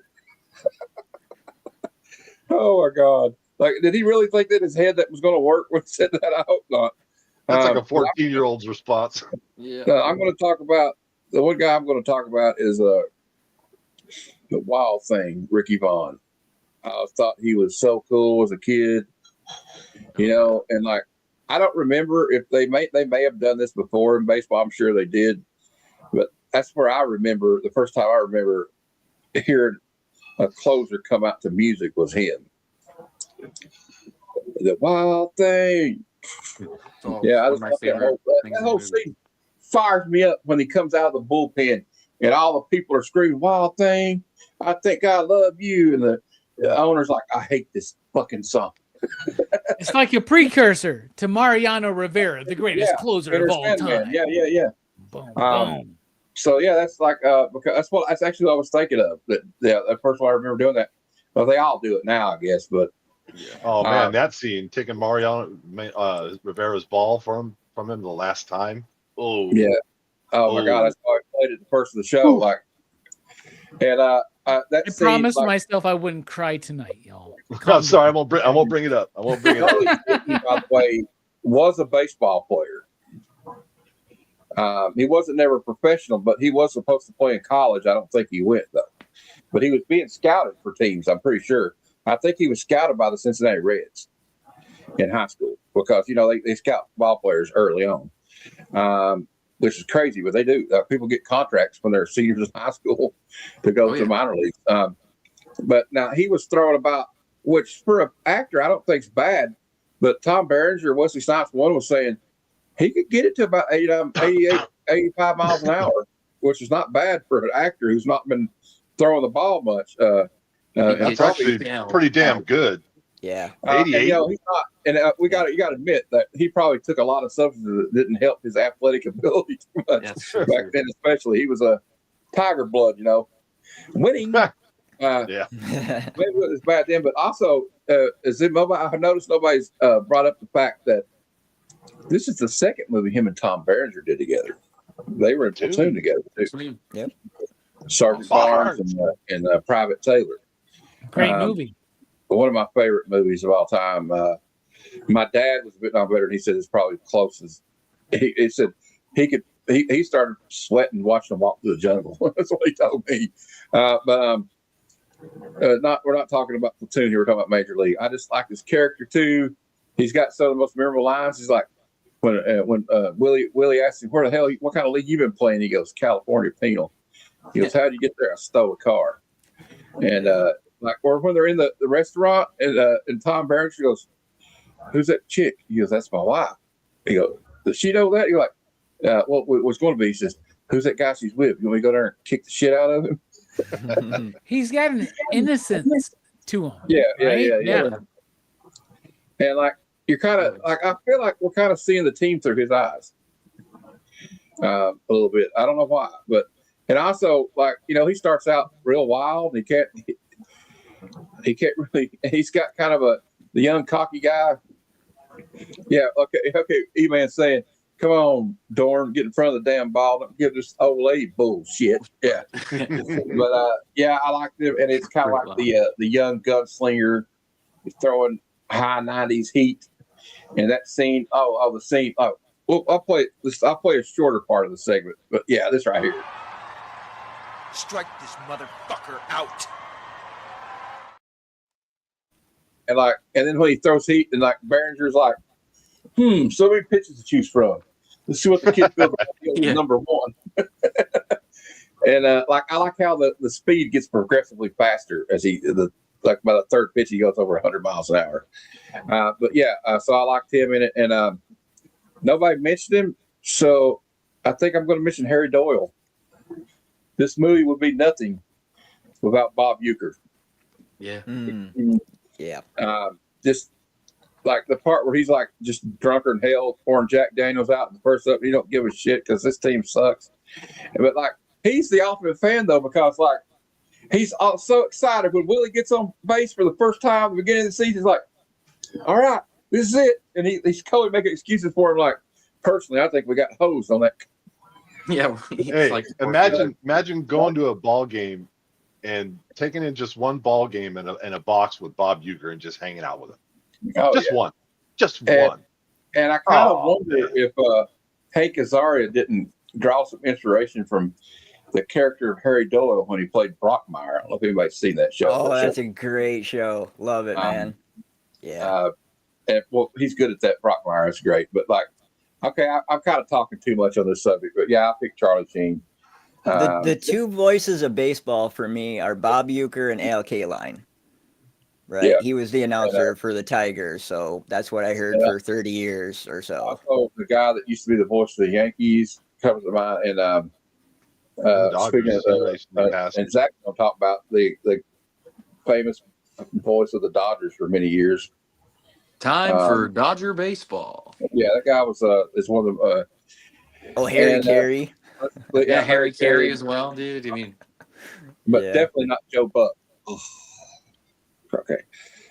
Oh my God. Like, did he really think that his head that was going to work when he said that? I hope not. That's like a 14-year-old's response. Yeah. I'm going to talk about, the one guy I'm going to talk about is the Wild Thing, Ricky Vaughn. I thought he was so cool as a kid, you know, and like, I don't remember if they may have done this before in baseball. I'm sure they did, but that's where I remember the first time I remember hearing a closer come out to music was him. The Wild Thing. Yeah, I just thought that whole scene fires me up when he comes out of the bullpen and all the people are screaming, Wild Thing, I think I love you. And the owner's like, I hate this fucking song. It's like a precursor to Mariano Rivera, the greatest closer of all time. Yeah. Boom, boom. So yeah, that's like because that's actually what I was thinking of. The first one I remember doing that. Well, they all do it now, I guess. But oh man, that scene taking Mariano Rivera's ball from him the last time. Oh yeah. Oh my God, that's why I played it the first of the show. Like, and I promised myself I wouldn't cry tonight, y'all. I'm sorry, I won't bring it up. I won't bring it up. By the way, was a baseball player. He wasn't never professional, but he was supposed to play in college. I don't think he went though. But he was being scouted for teams. I'm pretty sure. I think he was scouted by the Cincinnati Reds in high school because they scout ball players early on, which is crazy. But they do. People get contracts when they're seniors in high school to go to minor leagues. But now he was throwing about, which for an actor I don't think is bad. But Tom Berenger, Wesley Snipes, one was saying he could get it to about 85 miles an hour, which is not bad for an actor who's not been throwing the ball much. That's actually pretty damn good. Yeah. 88. He's not, and you got to admit that he probably took a lot of substances that didn't help his athletic ability too much back then. Especially, he was a tiger blood, winning. Maybe it was bad then, but also, I noticed nobody's brought up the fact that this is the second movie him and Tom Berenger did together. They were in Platoon together too. Yep. Sergeant Barnes and Private Taylor. Great movie. One of my favorite movies of all time. My dad was a Vietnam veteran. He said it's probably the closest. He said he started sweating watching him walk through the jungle. That's what he told me. We're not talking about Platoon here. We're talking about Major League. I just like his character too. He's got some of the most memorable lines. He's like, when Willie asked him, what kind of league you been playing? He goes, California Penal. He goes, how'd you get there? I stole a car. And or when they're in the restaurant and Tom Berenger goes, who's that chick? He goes, that's my wife. He goes, does she know that? You're like, what's going to be? He says, who's that guy she's with? You want me to go there and kick the shit out of him? He's got an innocence to him. Yeah. And like, you're kind of like, I feel like we're kind of seeing the team through his eyes a little bit. I don't know why, and also like, he starts out real wild. He can't really, he's got kind of the young cocky guy. Yeah. Okay. E-Man saying, come on, Dorn, get in front of the damn ball. Don't give this old lady bullshit. Yeah. But I like them. And it's kind of like the young gunslinger throwing high 90s heat. And that scene, the scene. Well, I'll play a shorter part of the segment, but yeah, this right here. Strike this motherfucker out. And then when he throws heat, and like Berenger's like, so many pitches to choose from. Let's see what the kid feels like number one. And I like how the speed gets progressively faster as by the third pitch he goes over 100 miles an hour. So I liked him in it, and nobody mentioned him, so I think I'm going to mention Harry Doyle. This movie would be nothing without Bob Uecker. Yeah. Yeah. Just like the part where he's like just drunker than hell, pouring Jack Daniels out in the first up. He don't give a shit because this team sucks. But like, he's the ultimate fan though, because like, he's so excited when Willie gets on base for the first time at the beginning of the season. He's like, all right, this is it. And he's totally making excuses for him. Like, personally, I think we got hosed on that. Yeah. Hey, like imagine going to a ball game and taking in just one ball game in a box with Bob Uecker and just hanging out with him. Oh, Just yeah. one. Just And- one. And I kind of Oh, wonder if Hank Azaria didn't draw some inspiration from the character of Harry Doyle when he played Brockmire. I don't know if anybody's seen that show. Oh, that's a great show. Love it, Um, man. Yeah. And, well, he's good at that. Brockmire is great. But, like, okay, I'm kind of talking too much on this subject. But, yeah, I pick Charlie Sheen. The two voices of baseball for me are Bob Uecker and Al Kaline. Right? Yeah. He was the announcer for the Tigers, so that's what I heard for 30 years or so. Also, the guy that used to be the voice of the Yankees comes to mind. And speaking of, and Zach's going to talk about the famous voice of the Dodgers for many years. Time for Dodger baseball. Yeah, that guy is one of them. Harry Carey. Yeah, Harry Carey as well, dude. I mean, but definitely not Joe Buck. Okay.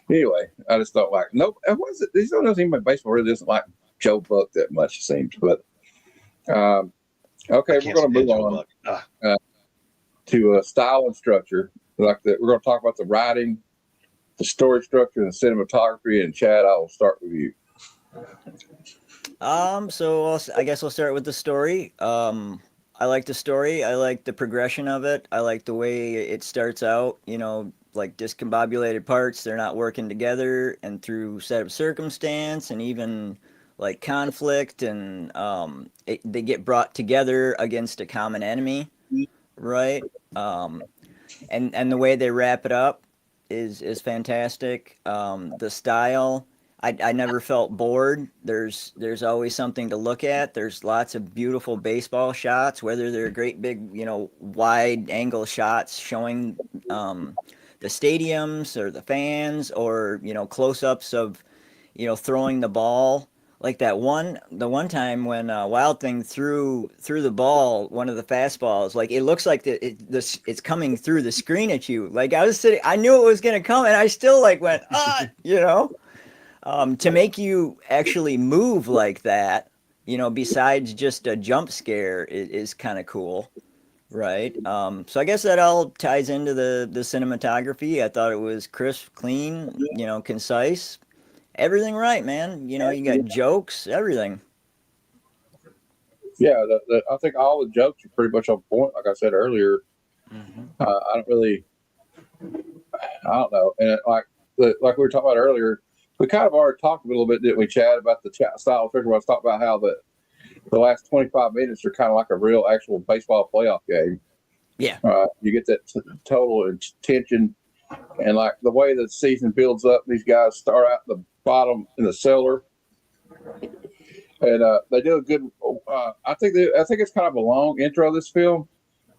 Anyway, I just don't like. Nope. What is it? These don't know anything about baseball. Really doesn't like Joe Buck that much, it seems. But okay, we're going to move on to style and structure. Like that, we're going to talk about the writing, the story structure, and the cinematography. And Chad, I will start with you. So I guess we'll start with the story. I like the story. I like the progression of it. I like the way it starts out. You know, like discombobulated parts. They're not working together, and through set of circumstance and even like conflict, and they get brought together against a common enemy, right? And the way they wrap it up is fantastic. The style. I never felt bored. There's always something to look at. There's lots of beautiful baseball shots, whether they're great big, wide angle shots showing the stadiums or the fans, or close-ups of throwing the ball. Like the one time when Wild Thing threw the ball, one of the fastballs, like it looks like it's coming through the screen at you. Like I was sitting, I knew it was gonna come, and I still went to make you actually move like that, besides just a jump scare is kind of cool, right? So I guess that all ties into the cinematography. I thought it was crisp, clean, concise, everything right, man. You got jokes, everything. Yeah, I think all the jokes are pretty much on point. Like I said earlier, I don't know, and like we were talking about earlier. We kind of already talked a little bit, didn't we, Chad, about the style of trigger. I was talking about how the last 25 minutes are kind of like a real actual baseball playoff game. Yeah. You get that total tension, and like the way the season builds up, these guys start out the bottom in the cellar, and they do a good. I think it's kind of a long intro of this film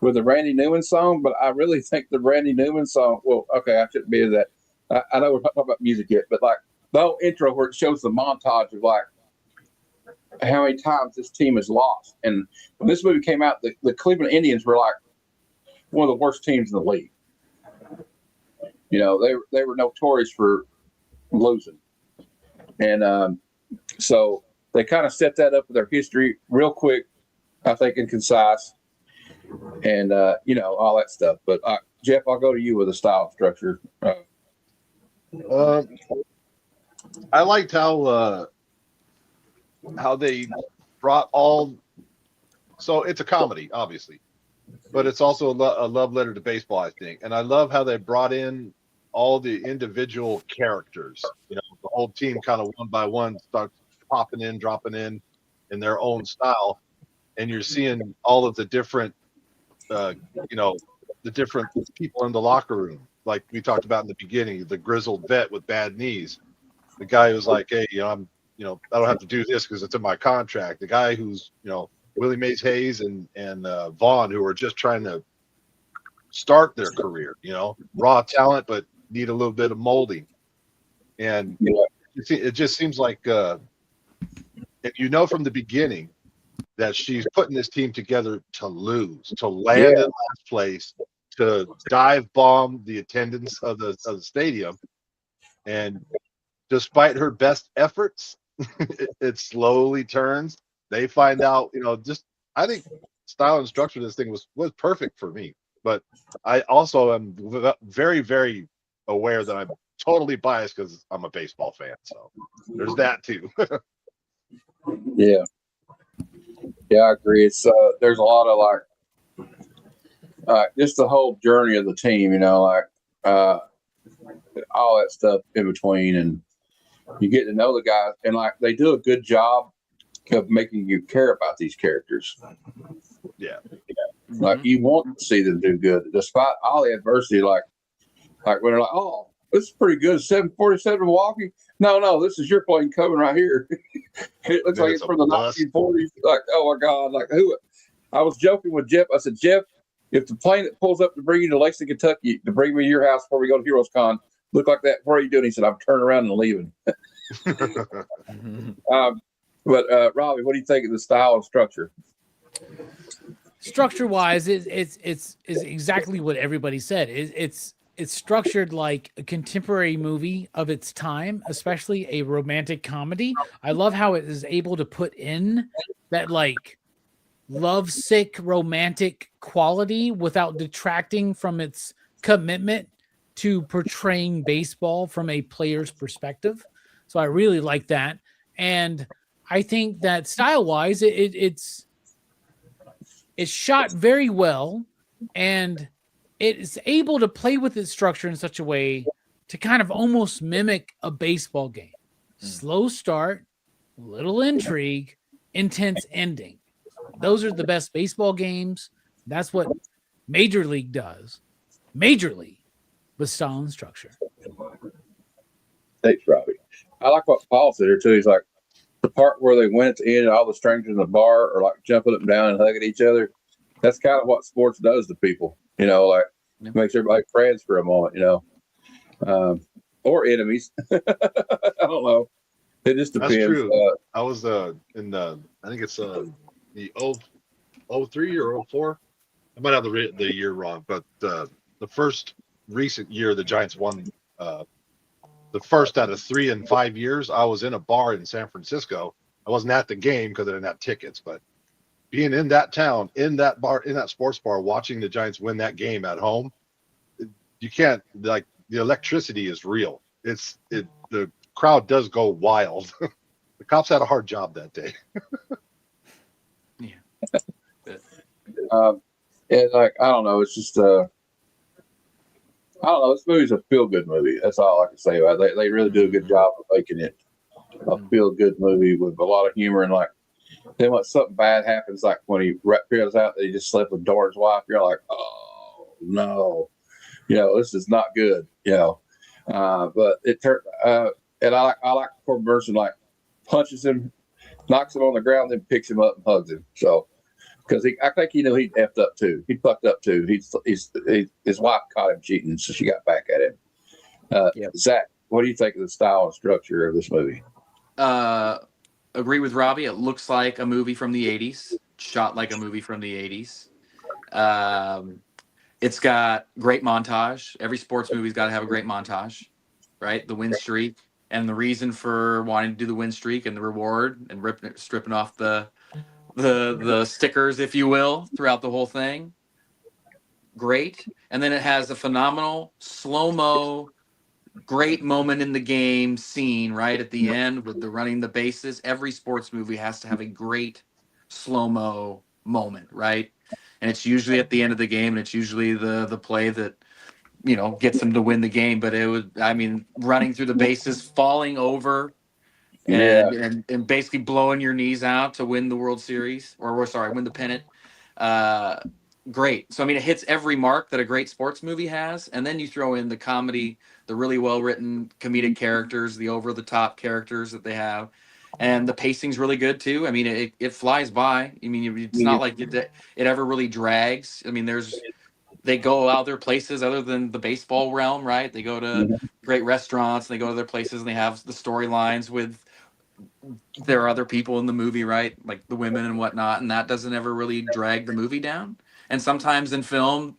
with the Randy Newman song, but I really think the Randy Newman song. Well, okay, I shouldn't be in that. I know we're not talking about music yet, but like the whole intro where it shows the montage of like how many times this team has lost. And when this movie came out, the Cleveland Indians were like one of the worst teams in the league. They were notorious for losing. And so they kind of set that up with their history real quick, I think, and concise, and all that stuff. But Jeff, I'll go to you with the style structure. I liked how they brought all. So it's a comedy, obviously, but it's also a love letter to baseball, I think. And I love how they brought in all the individual characters. The whole team kind of one by one starts popping in, dropping in their own style, and you're seeing all of the different, the different people in the locker room. Like we talked about in the beginning, the grizzled vet with bad knees, the guy who's like, hey, I don't have to do this because it's in my contract. The guy who's, Willie Mays Hayes and Vaughn, who are just trying to start their career, raw talent, but need a little bit of molding. And it just seems like, from the beginning that she's putting this team together to lose, to land in last place, to dive bomb the attendance of the stadium. And despite her best efforts, it slowly turns. They find out, just I think style and structure of this thing was perfect for me. But I also am very, very aware that I'm totally biased because I'm a baseball fan. So there's that too. Yeah. Yeah, I agree. It's there's a lot of just the whole journey of the team, all that stuff in between, and you get to know the guys, and they do a good job of making you care about these characters. Yeah. You want to see them do good despite all the adversity. Like when they're like, "Oh, this is pretty good." 747 Milwaukee. No, this is your plane coming right here. It looks like it's from the 1940s. Like, oh my God! Like who? I was joking with Jeff. I said, Jeff, if the plane that pulls up to bring you to Lexington, Kentucky, to bring me to your house before we go to Heroes Con, look like that, what are you doing? He said, I'm turning around and leaving. But Robbie, what do you think of the style and structure? Structure-wise, it's exactly what everybody said. It's structured like a contemporary movie of its time, especially a romantic comedy. I love how it is able to put in that lovesick romantic quality without detracting from its commitment to portraying baseball from a player's perspective. So I really like that. And I think that style-wise, it's shot very well, and it is able to play with its structure in such a way to kind of almost mimic a baseball game. Slow start, little intrigue, intense ending. Those are the best baseball games. That's what Major League does. Major League with style and structure. Thanks, Robbie. I like what Paul said here too. He's like the part where they went at the end and all the strangers in the bar are like jumping up and down and hugging each other. That's kind of what sports does to people, makes everybody friends for a moment, or enemies. I don't know. It just depends. That's true. I was in the, I think it's the 03 or 04. I might have the year wrong, but the first recent year the Giants won the first out of 3 and 5 years. I was in a bar in San Francisco. I wasn't at the game because I didn't have tickets, but being in that town, in that bar, in that sports bar, watching the Giants win that game at home, you can't, the electricity is real. The crowd does go wild. The cops had a hard job that day. And I don't know, it's just I don't know, this movie's a feel-good movie. That's all I can say about it. They really do a good job of making it a feel-good movie with a lot of humor, and then when something bad happens, like when he feels out that he just slept with Doran's wife, you're like, oh no, this is not good, but it turned and I like Corbin Bernsen punches him, knocks him on the ground, then picks him up and hugs him. So because I think he knew he'd effed up too. He fucked up too. His wife caught him cheating, so she got back at him. Zach, what do you think of the style and structure of this movie? Agree with Robbie. It looks like a movie from the 80s, shot like a movie from the 80s. It's got great montage. Every sports movie's got to have a great montage, right? The win streak and the reason for wanting to do the win streak and the reward and stripping off the stickers, if you will, throughout the whole thing. Great. And then it has a phenomenal slow-mo, great moment in the game scene right at the end with the running the bases. Every sports movie has to have a great slow-mo moment, right? And it's usually at the end of the game, and it's usually the play that gets them to win the game. But running through the bases, falling over, and basically blowing your knees out to win the World Series, win the pennant. Great. So, it hits every mark that a great sports movie has. And then you throw in the comedy, the really well-written comedic characters, the over-the-top characters that they have. And the pacing's really good, too. It flies by. It's not like it ever really drags. They go out their places other than the baseball realm, right? They go to great restaurants, and they go to their places, and they have the storylines with there are other people in the movie, right? Like the women and whatnot, and that doesn't ever really drag the movie down. And sometimes in film,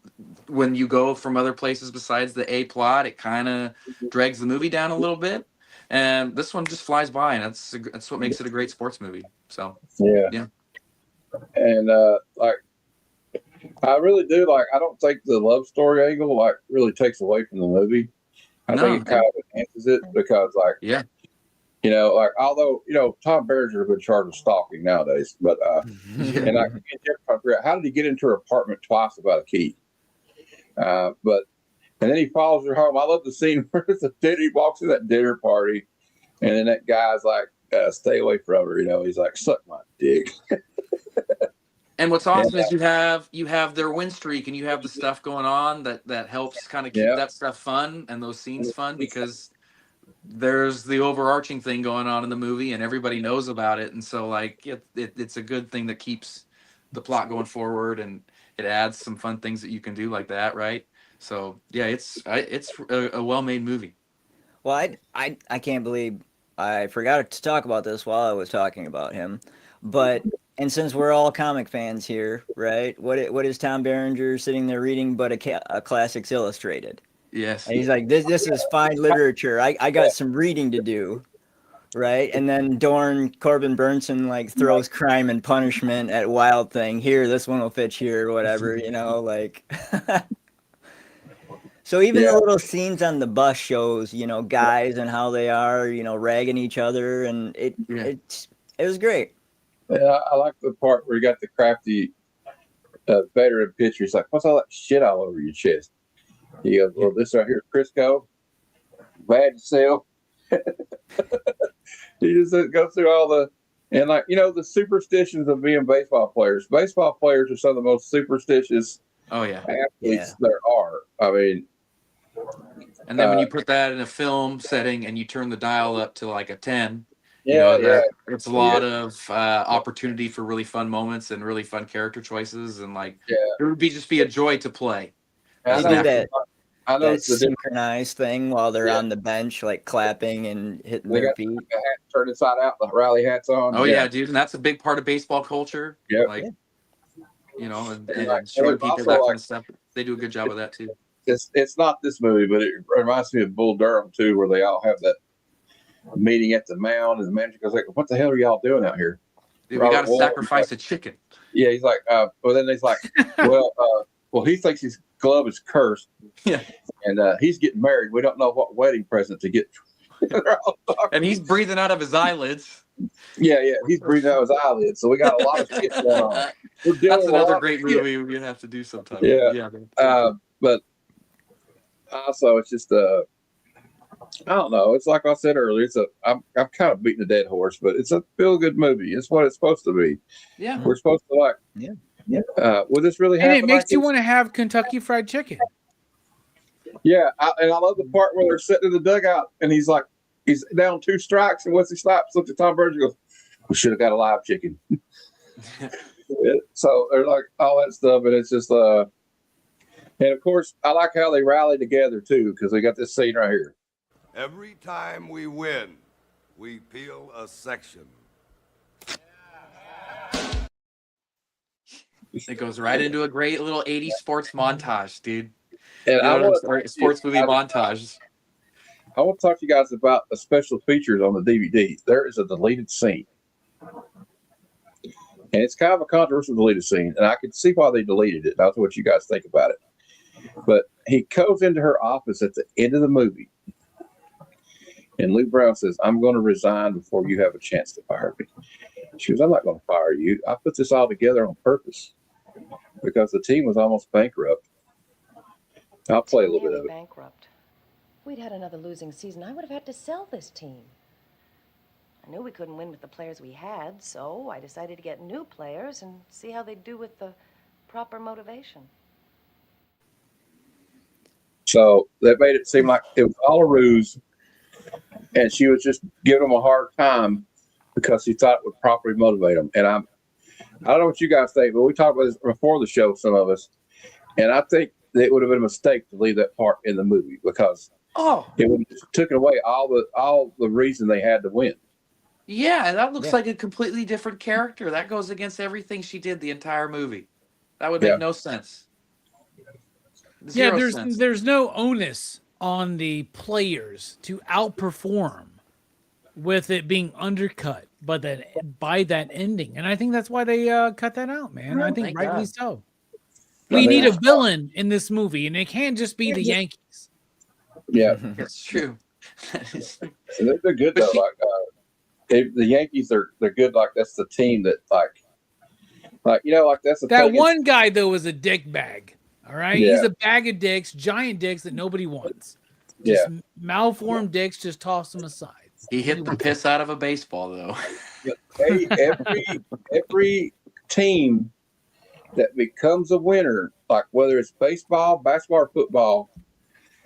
when you go from other places besides the A plot, it kind of drags the movie down a little bit. And this one just flies by, and that's what makes it a great sports movie. So Yeah. And like, I really do like. I don't think the love story angle like really takes away from the movie. I think it kind of enhances it because, like, you know, like although Tom Berenger has been charged with stalking nowadays, but and like how did he get into her apartment twice without a key? But and then he follows her home. I love the scene where he walks to that dinner party, and then that guy's like, "Stay away from her." He's like, "Suck my dick." And what's awesome is you have their win streak, and you have the stuff going on that helps kind of keep that stuff fun and those scenes fun, because there's the overarching thing going on in the movie and everybody knows about it. And so like it's a good thing that keeps the plot going forward, and it adds some fun things that you can do like that. Right. So yeah, it's a well-made movie. Well, I can't believe I forgot to talk about this while I was talking about him, but and since we're all comic fans here, right? What is Tom Berenger sitting there reading but a Classics Illustrated? Yes. And he's like, this is fine literature. I got some reading to do, right? And then Corbin Bernsen like throws Crime and Punishment at Wild Thing. Here, this one will fit here or whatever, like. So even the little scenes on the bus shows, guys and how they are, ragging each other, and it was great. Yeah, I like the part where you got the crafty veteran pitcher. He's like, "What's all that shit all over your chest?" He goes, "Well, this right here is Crisco. Bad to sell." He just goes through all the, and like, the superstitions of being baseball players. Baseball players are some of the most superstitious athletes there are. I mean, and then when you put that in a film setting and you turn the dial up to like a 10, it's a lot of opportunity for really fun moments and really fun character choices, and like it would just be a joy to play. They do that synchronized thing while they're on the bench, like clapping and hitting their feet. The hat turned inside out, the rally hats on. Oh yeah, dude, and that's a big part of baseball culture. Yeah, like and showing people that kind of stuff. They do a good job of that too. It's not this movie, but it reminds me of Bull Durham too, where they all have that meeting at the mound, and the manager goes like, "What the hell are y'all doing out here? Dude, we got to sacrifice a chicken." Yeah, he's like, well, then he's like, well, he thinks his glove is cursed. Yeah, and he's getting married. We don't know what wedding present to get. And he's breathing out of his eyelids. Yeah, he's breathing out of his eyelids. So we got a lot of shit going on. That's another great movie we have to do sometime. Yeah. But also, it's just I don't know. It's like I said earlier. I'm kind of beating a dead horse, but it's a feel-good movie. It's what it's supposed to be. Yeah, we're supposed to like. Yeah. Will this really happen? And it makes you want to have Kentucky Fried Chicken. Yeah, and I love the part where they're sitting in the dugout, and he's down 2 strikes, and Wesley Snipes looks at Tom Berenger and goes, "We should have got a live chicken." So they're like all that stuff, and it's just and of course I like how they rally together too, because they got this scene right here. Every time we win, we peel a section. It goes right into a great little 80s sports montage, dude. And sports movie montage. I want to talk to you guys about the special features on the DVD. There is a deleted scene. And it's kind of a controversial deleted scene, and I can see why they deleted it. That's what you guys think about it. But he goes into her office at the end of the movie, and Lou Brown says, "I'm going to resign before you have a chance to fire me." She goes, "I'm not going to fire you. I put this all together on purpose because the team was almost bankrupt." I'll play a little bit of it. Bankrupt. If we'd had another losing season, I would have had to sell this team. I knew we couldn't win with the players we had, so I decided to get new players and see how they'd do with the proper motivation. So that made it seem like it was all a ruse, and she was just giving them a hard time because she thought it would properly motivate them. And I don't know what you guys think, but we talked about this before the show, some of us, and I think it would have been a mistake to leave that part in the movie because it would have taken away all the reason they had to win. Yeah, and that looks like a completely different character. That goes against everything she did the entire movie. That would make no sense. There's no onus on the players to outperform with it being undercut, but that by that ending, and I think that's why they cut that out, man. I think Thank rightly God. so. I We mean, need a villain in this movie, and it can't just be the Yankees. Yeah, That's true. and they're good though. Like the Yankees, they're good. Like that's the team that like that's the That thing. one guy though is a dick bag. All right, Yeah. he's a bag of dicks, giant dicks that nobody wants. Just malformed dicks. Just toss them aside. He hit the piss out of a baseball, though. Hey, every team that becomes a winner, like whether it's baseball, basketball, or football,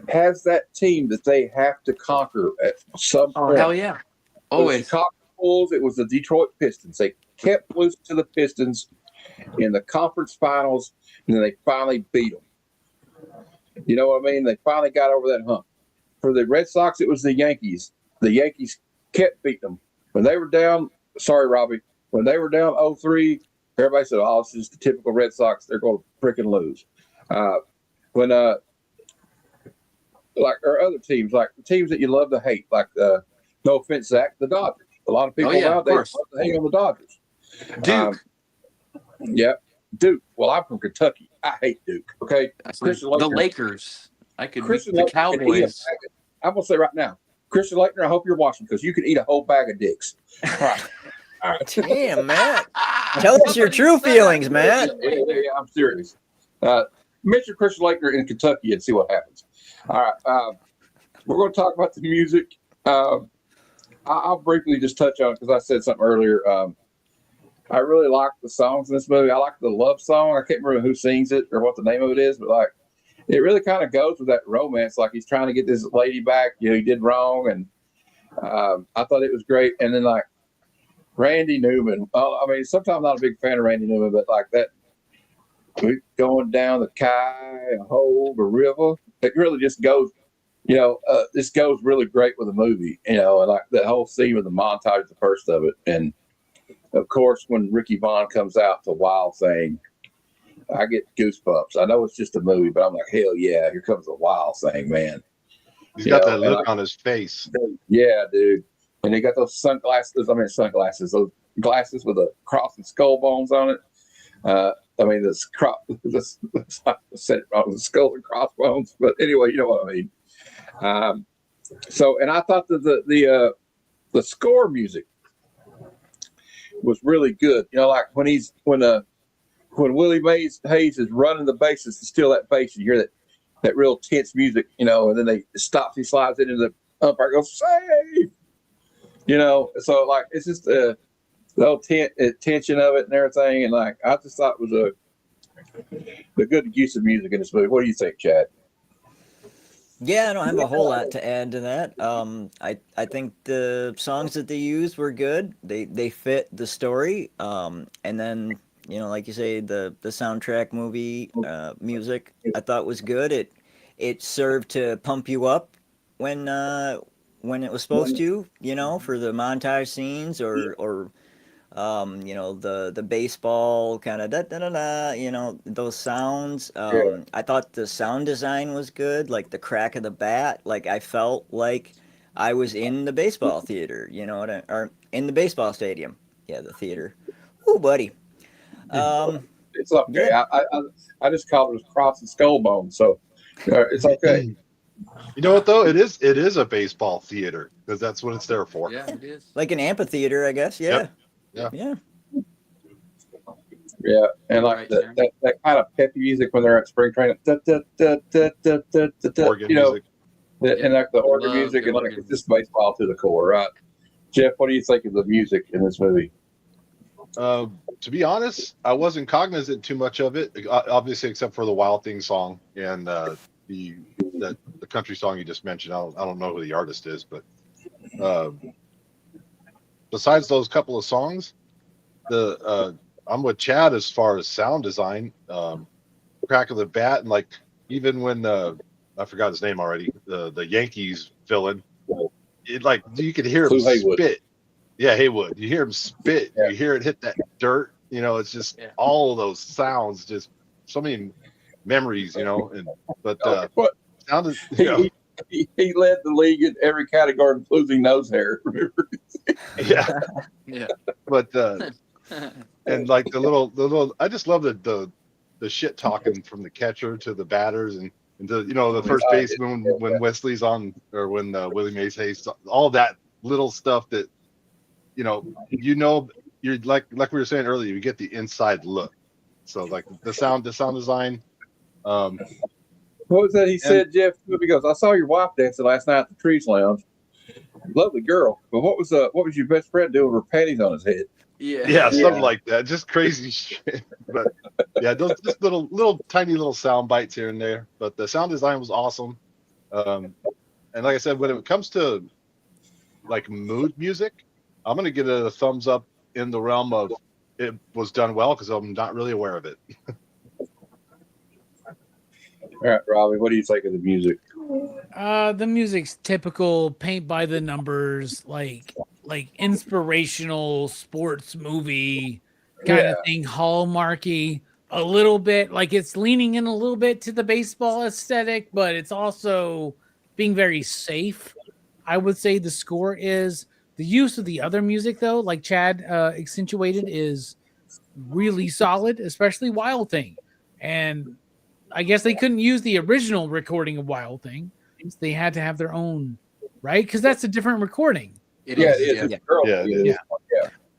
has that team that they have to conquer at some point. Oh, hell yeah. Always. The Chicago Bulls, it was the Detroit Pistons. They kept losing to the Pistons in the conference finals, and then they finally beat them. You know what I mean? They finally got over that hump. For the Red Sox, it was the Yankees. The Yankees kept beating them. When they were down, sorry, Robbie, when they were down 0-3, everybody said, oh, it's just the typical Red Sox. They're going to freaking lose. Like our other teams, like the teams that you love to hate, like no offense, Zach, the Dodgers. A lot of people nowadays love to hate on the Dodgers. Duke. Yeah, Duke. Well, I'm from Kentucky. I hate Duke. Okay, The Lakers. Christian the Laettner Cowboys. I'm gonna say right now, Christian Laettner, I hope you're watching because you can eat a whole bag of dicks. All right. Damn, Matt. Tell us your true feelings, Matt. Yeah, I'm serious. Mention Christian Laettner in Kentucky and see what happens. All right. We're going to talk about the music. I'll briefly just touch on it because I said something earlier. I really like the songs in this movie. I like the love song. I can't remember who sings it or what the name of it is, but like it really kind of goes with that romance. Like he's trying to get this lady back. You know, he did wrong, and I thought it was great. And then like Randy Newman. I mean, sometimes I'm not a big fan of Randy Newman, but like that going down the Cuyahoga River, it really just goes. You know, this goes really great with the movie. You know, and like the whole scene with the montage, the first of it, and of course when Ricky Vaughn comes out to Wild Thing, I get goosebumps. I know it's just a movie, but I'm like, hell yeah, here comes the Wild Thing, man. He's got that look on his face. Yeah, dude. And they got those sunglasses. Those glasses with the cross and skull bones on it. The skull and crossbones. But anyway, you know what I mean. And I thought that the score music was really good. You know, like when Willie Hayes is running the bases to steal that base, you hear that real tense music, you know, and then he slides into the umpire, goes save. You know, so like it's just the whole tension of it and everything, and like I just thought it was a good use of music in this movie. What do you think, Chad? Yeah, I don't have a whole lot to add to that. I think the songs that they used were good. They fit the story. And then, you know, like you say, the soundtrack movie music I thought was good. It served to pump you up when it was supposed to, you know, for the montage scenes or you know, the baseball kind of da da da da, you know, those sounds. I thought the sound design was good, like the crack of the bat. Like I felt like I was in the baseball theater, you know, or in the baseball stadium. Yeah, the theater. Ooh, buddy. It's okay. Yeah. I just called it cross and skull bone, so it's okay. You know what though? It is a baseball theater because that's what it's there for. Yeah, it is. Like an amphitheater, I guess. Yeah. Yep. Yeah. Yeah, and like that kind of peppy music when they're at spring training, Organ you know, music. and like the organ Love music, the and like organ. it's just baseball to the core, right? Jeff, what do you think of the music in this movie? To be honest, I wasn't cognizant too much of it, obviously, except for the Wild Thing song and the country song you just mentioned. I don't know who the artist is, but besides those couple of songs, I'm with Chad as far as sound design, crack of the bat, and like even when I forgot his name already, the Yankees villain, it like you could hear him spit. Yeah, Haywood. You hear him spit. Yeah. You hear it hit that dirt. You know, it's just all of those sounds, just so many memories. You know, sounded. You know, he led the league in every category, including nose hair. Remember? Yeah, Yeah. but and like the little, I just love the shit talking from the catcher to the batters and to, the first baseman when Wesley's on, or when Willie Mays Hayes, all that little stuff that you're like we were saying earlier, you get the inside look. So like the sound design. What was that he said, Jeff? He goes, I saw your wife dancing last night at the Trees Lounge. Lovely girl. But what was your best friend doing with her panties on his head? Yeah, something like that. Just crazy shit. But yeah, those just little tiny little sound bites here and there. But the sound design was awesome. And like I said, when it comes to like mood music, I'm gonna give it a thumbs up in the realm of it was done well, because I'm not really aware of it. All right, Robbie, what do you think of the music? The music's typical paint by the numbers, like inspirational sports movie kind of thing, hallmarky, a little bit, like it's leaning in a little bit to the baseball aesthetic, but it's also being very safe. I would say the score is. The use of the other music, though, like Chad accentuated, is really solid, especially Wild Thing. And I guess they couldn't use the original recording of Wild Thing. So they had to have their own, right? Because that's a different recording. It is. Yeah.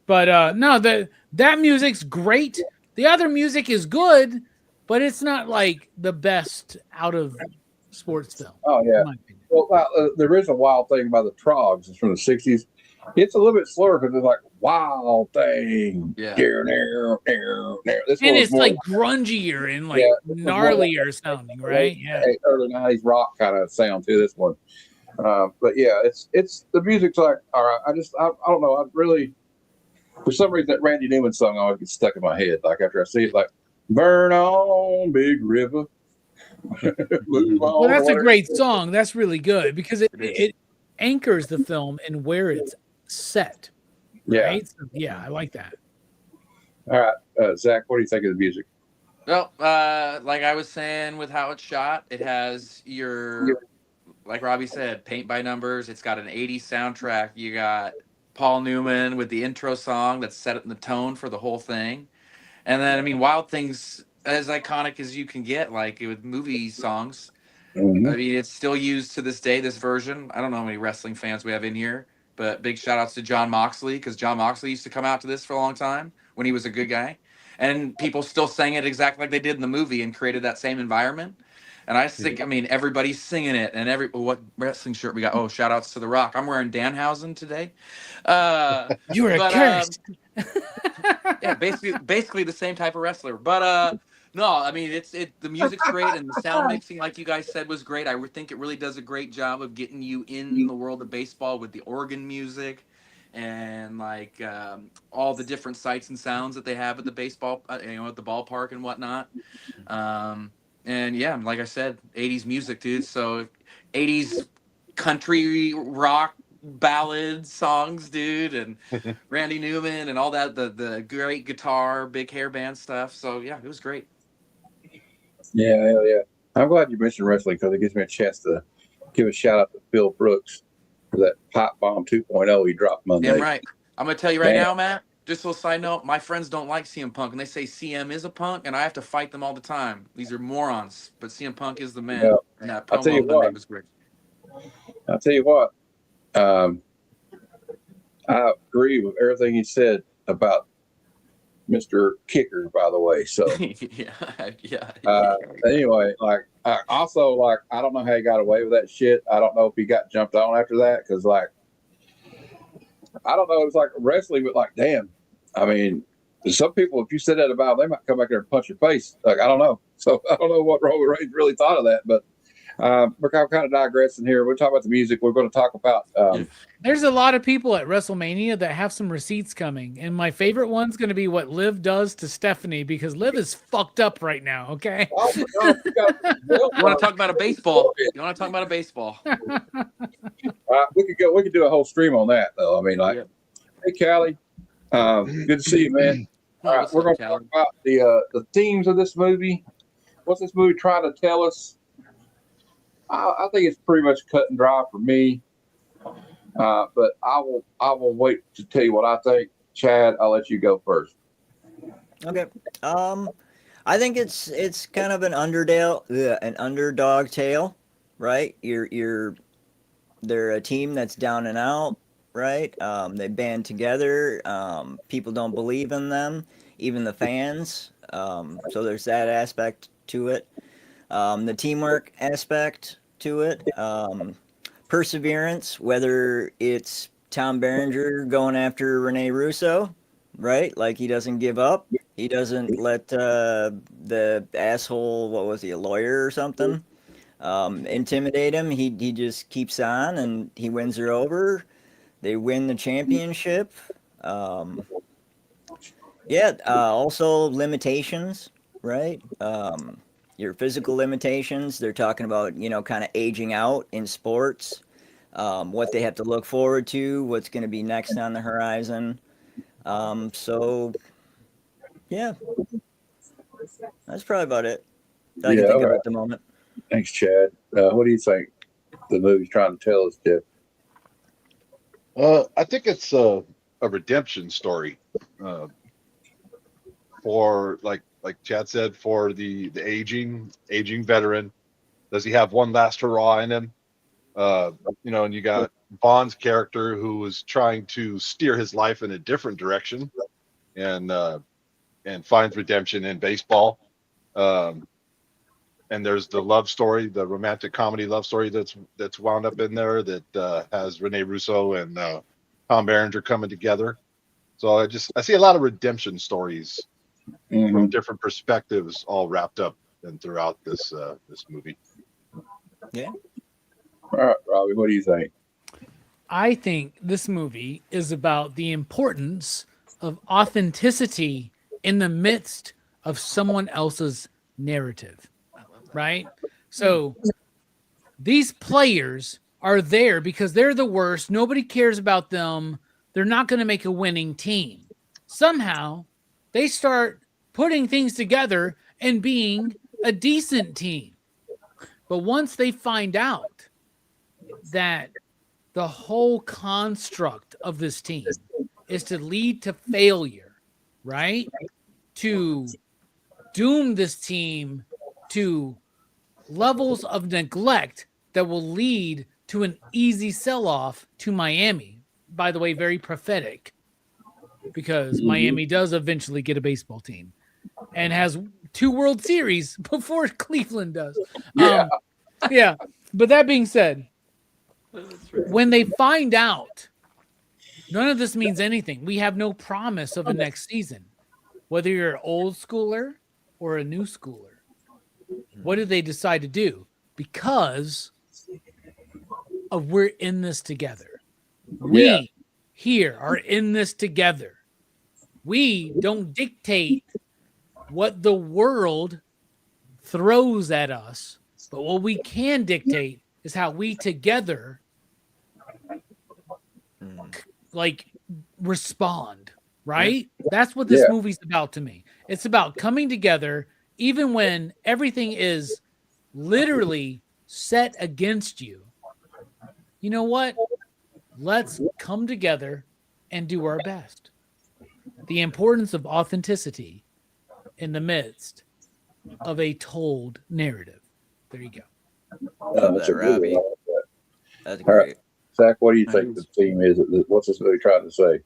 But no, that music's great. The other music is good, but it's not like the best out of sports film. Oh, yeah. Well, the original Wild Thing by the Trogs is from the 60s. It's a little bit slower because it's like Wild Thing. Yeah. And it's like grungier and like gnarlier sounding, right? Yeah. Early 90s rock kind of sound to this one. But yeah, it's the music's like, all right. I don't know. I really, for some reason, that Randy Newman song always gets stuck in my head. Like after I see it, like burn on Big River. Well, that's a great song. That's really good because it anchors the film and where it's set. Right? So, I like that. All right, Zach, what do you think of the music? Well, like I was saying, with how it's shot, it has like Robbie said, paint by numbers. It's got an 80s soundtrack. You got Paul Newman with the intro song that's set in the tone for the whole thing. And then, I mean, Wild Thing's as iconic as you can get, like with movie songs. Mm-hmm. I mean, it's still used to this day, this version. I don't know how many wrestling fans we have in here, but big shout outs to John Moxley, because John Moxley used to come out to this for a long time when he was a good guy. And people still sang it exactly like they did in the movie and created that same environment. And I think, I mean, everybody's singing it. And what wrestling shirt we got? Oh, shout outs to The Rock. I'm wearing Danhausen today. You were cursed. Yeah, basically the same type of wrestler. But no, I mean, the music's great, and the sound mixing, like you guys said, was great. I think it really does a great job of getting you in the world of baseball with the organ music and like all the different sights and sounds that they have at the baseball, at the ballpark and whatnot. And yeah, like I said, 80s music, dude. So 80s country rock ballad songs, dude, and Randy Newman and all that, the great guitar, big hair band stuff. So yeah, it was great. Yeah, hell yeah. I'm glad you mentioned wrestling because it gives me a chance to give a shout out to Phil Brooks for that Pipe Bomb 2.0 he dropped Monday. Yeah, right. I'm gonna tell you right now, Matt. Just a little side note, my friends don't like CM Punk, and they say CM is a punk, and I have to fight them all the time. These are morons, but CM Punk is the man. Yeah. And that I'll tell you promo what. was great. I'll tell you what. I agree with everything he said about Mr. Kicker, by the way. So yeah. Anyway, like I don't know how he got away with that shit. I don't know if he got jumped on after that because like I don't know. It was like wrestling, but like damn. I mean, some people, if you said that about them, they might come back there and punch your face. Like I don't know. So I don't know what Roman Reigns really thought of that, but. We're kind of digressing here. We're talking about the music. We're going to talk about. There's a lot of people at WrestleMania that have some receipts coming, and my favorite one's going to be what Liv does to Stephanie because Liv is fucked up right now. Okay. Oh my God, you want to talk about a baseball? You want to talk about a baseball? We could do a whole stream on that, though. I mean, like, hey, Callie, good to see you, man. All right, we're going to talk about the themes of this movie. What's this movie trying to tell us? I think it's pretty much cut and dry for me. But I will wait to tell you what I think. Chad, I'll let you go first. Okay. I think it's kind of an underdog tale, right? They're a team that's down and out, right? They band together. People don't believe in them, even the fans. So there's that aspect to it. The teamwork aspect to it. Perseverance, whether it's Tom Berenger going after Rene Russo, right? Like he doesn't give up. He doesn't let the asshole, what was he, a lawyer or something, intimidate him. He just keeps on and he wins her over. They win the championship. Also limitations, right? Your physical limitations. They're talking about, kind of aging out in sports, what they have to look forward to, what's going to be next on the horizon. Yeah, that's probably about it that I can think of at the moment. Thanks, Chad. What do you think the movie's trying to tell us, Jeff? I think it's a redemption story for like Chad said, for the aging veteran. Does he have one last hurrah in him? And you got Bond's character who was trying to steer his life in a different direction and finds redemption in baseball. And there's the love story, the romantic comedy love story that's wound up in there that has Rene Russo and Tom Berenger coming together. So I see a lot of redemption stories from different perspectives, all wrapped up and throughout this movie. Yeah. All right, Robbie, what do you think? I think this movie is about the importance of authenticity in the midst of someone else's narrative, right? So these players are there because they're the worst. Nobody cares about them. They're not going to make a winning team. Somehow they start putting things together and being a decent team. But once they find out that the whole construct of this team is to lead to failure, right? To doom this team to levels of neglect that will lead to an easy sell-off to Miami. By the way, very prophetic, because Miami does eventually get a baseball team and has 2 World Series before Cleveland does. Yeah. But that being said, when they find out, none of this means anything. We have no promise of a next season. Whether you're an old schooler or a new schooler, what do they decide to do? Because of we're in this together. We here are in this together. We don't dictate what the world throws at us, but what we can dictate is how we together respond, right? That's what this movie's about to me. It's about coming together even when everything is literally set against you. You know what? Let's come together and do our best. The importance of authenticity in the midst of a told narrative. There you go. Love that, Robbie. That's great. Right. Zach, what do you think the theme is? What's this movie trying to say?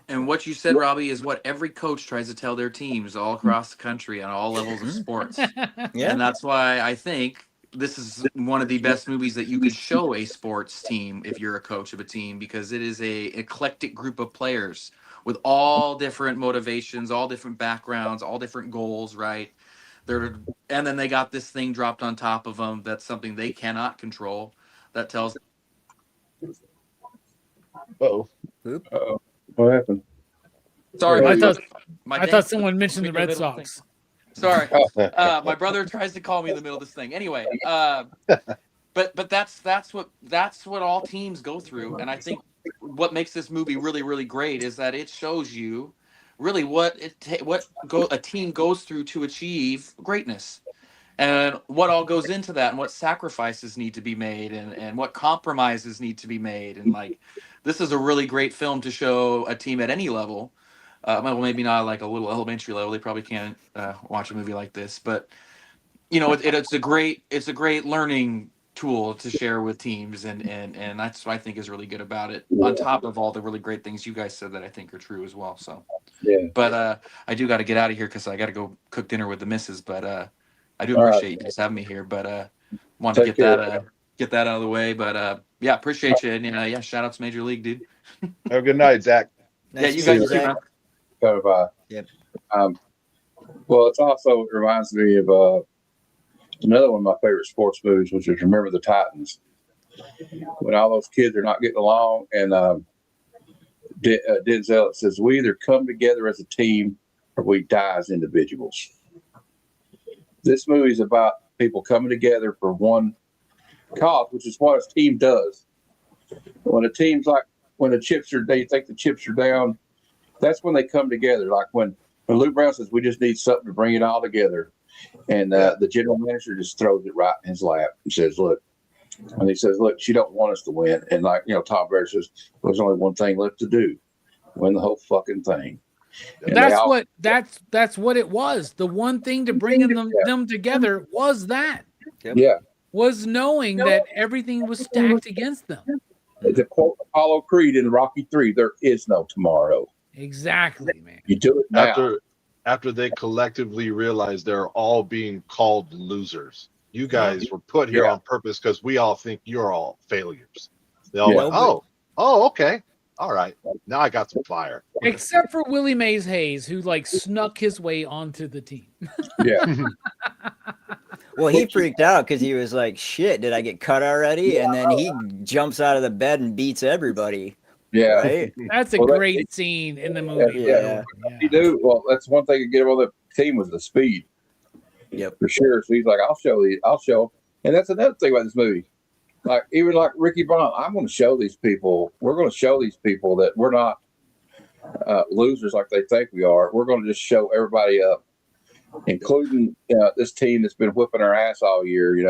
And what you said, Robbie, is what every coach tries to tell their teams all across the country on all levels of sports. And that's why I think this is one of the best movies that you could show a sports team if you're a coach of a team, because it is a eclectic group of players with all different motivations, all different backgrounds, all different goals, right? And then they got this thing dropped on top of them that's something they cannot control. That tells. Uh-oh. What happened? Sorry, I thought someone mentioned the Red Sox. Sorry, my brother tries to call me in the middle of this thing. Anyway, but that's what all teams go through, and I think what makes this movie really, really great is that it shows you really what a team goes through to achieve greatness. and what all goes into that, and what sacrifices need to be made, and what compromises need to be made. And like, this is a really great film to show a team at any level. Well, maybe not like a little elementary level. They probably can't watch a movie like this, but you know, it's a great learning tool to share with teams, and that's what I think is really good about it. On top of all the really great things you guys said that I think are true as well. So, Yeah. but I do got to get out of here because I got to go cook dinner with the missus. But I do appreciate you guys having me here. But want to get that out of the way. But yeah, appreciate you. And yeah, shout out to Major League, dude. Have a good night, Zach. Nice Yeah, to you see guys too, man. Yep. Well, it also reminds me of another one of my favorite sports movies, which is Remember the Titans. When all those kids are not getting along, and Denzel says, "We either come together as a team or we die as individuals." This movie is about people coming together for one cause, which is what a team does. When a team's like, when they think the chips are down, that's when they come together. Like when Lou Brown says, "We just need something to bring it all together." And the general manager just throws it right in his lap and says, "Look," and he says, "Look, she don't want us to win." And like, Tom Berenger says, "There's only one thing left to do: win the whole fucking thing." And that's what it was. The one thing to bring them together was that. Yeah. Was knowing that everything was stacked against them. To quote Apollo Creed in Rocky III, there is no tomorrow. Exactly, man. You do it now. After they collectively realized they're all being called losers. You guys were put here on purpose because we all think you're all failures. They all went, oh, okay. All right. Now I got some fire. Except for Willie Mays Hayes, who like snuck his way onto the team. Yeah. Well, he freaked out because he was like, "Shit, did I get cut already?" And then he jumps out of the bed and beats everybody. Yeah. Right? That's a great scene in the movie. Yeah. You do. Well, that's one thing to get him on the team was the speed. Yep. For sure. So he's like, I'll show. And that's another thing about this movie. Like, even like Ricky Bond, I'm going to show these people, we're going to show these people that we're not losers like they think we are. We're going to just show everybody up, including this team that's been whipping our ass all year, and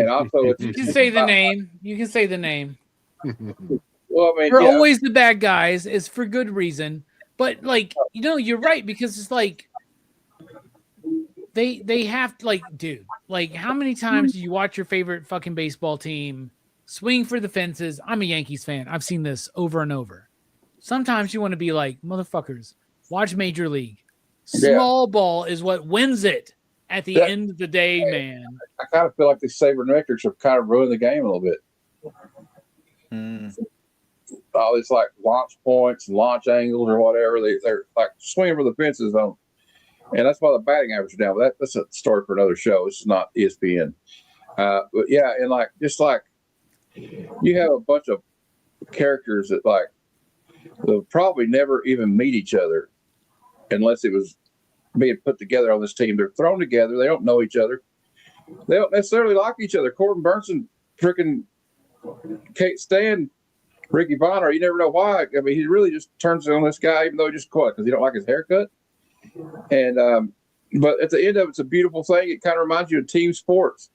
also, you can say the name. You can say the name. Well, I mean, we're always the bad guys. It's for good reason. But like, you're right, because it's like they have to, like, dude, like, how many times do you watch your favorite fucking baseball team swing for the fences? I'm a Yankees fan. I've seen this over and over. Sometimes you want to be like, motherfuckers, watch Major League. Small ball is what wins it at the end of the day, man. I kind of feel like the sabermetrics have kind of ruined the game a little bit. All these like launch points and launch angles or whatever, they're like swinging for the fences on, and that's why the batting average is down. But that's a story for another show. This is not ESPN. But yeah, and like just like you have a bunch of characters that like they'll probably never even meet each other unless it was being put together on this team. They're thrown together. They don't know each other. They don't necessarily like each other. Corbin Bernsen freaking can't stand Ricky Bonner. You never know why. I mean, he really just turns on this guy, even though he just quit because he don't like his haircut. And but at the end of it, it's a beautiful thing. It kind of reminds you of team sports.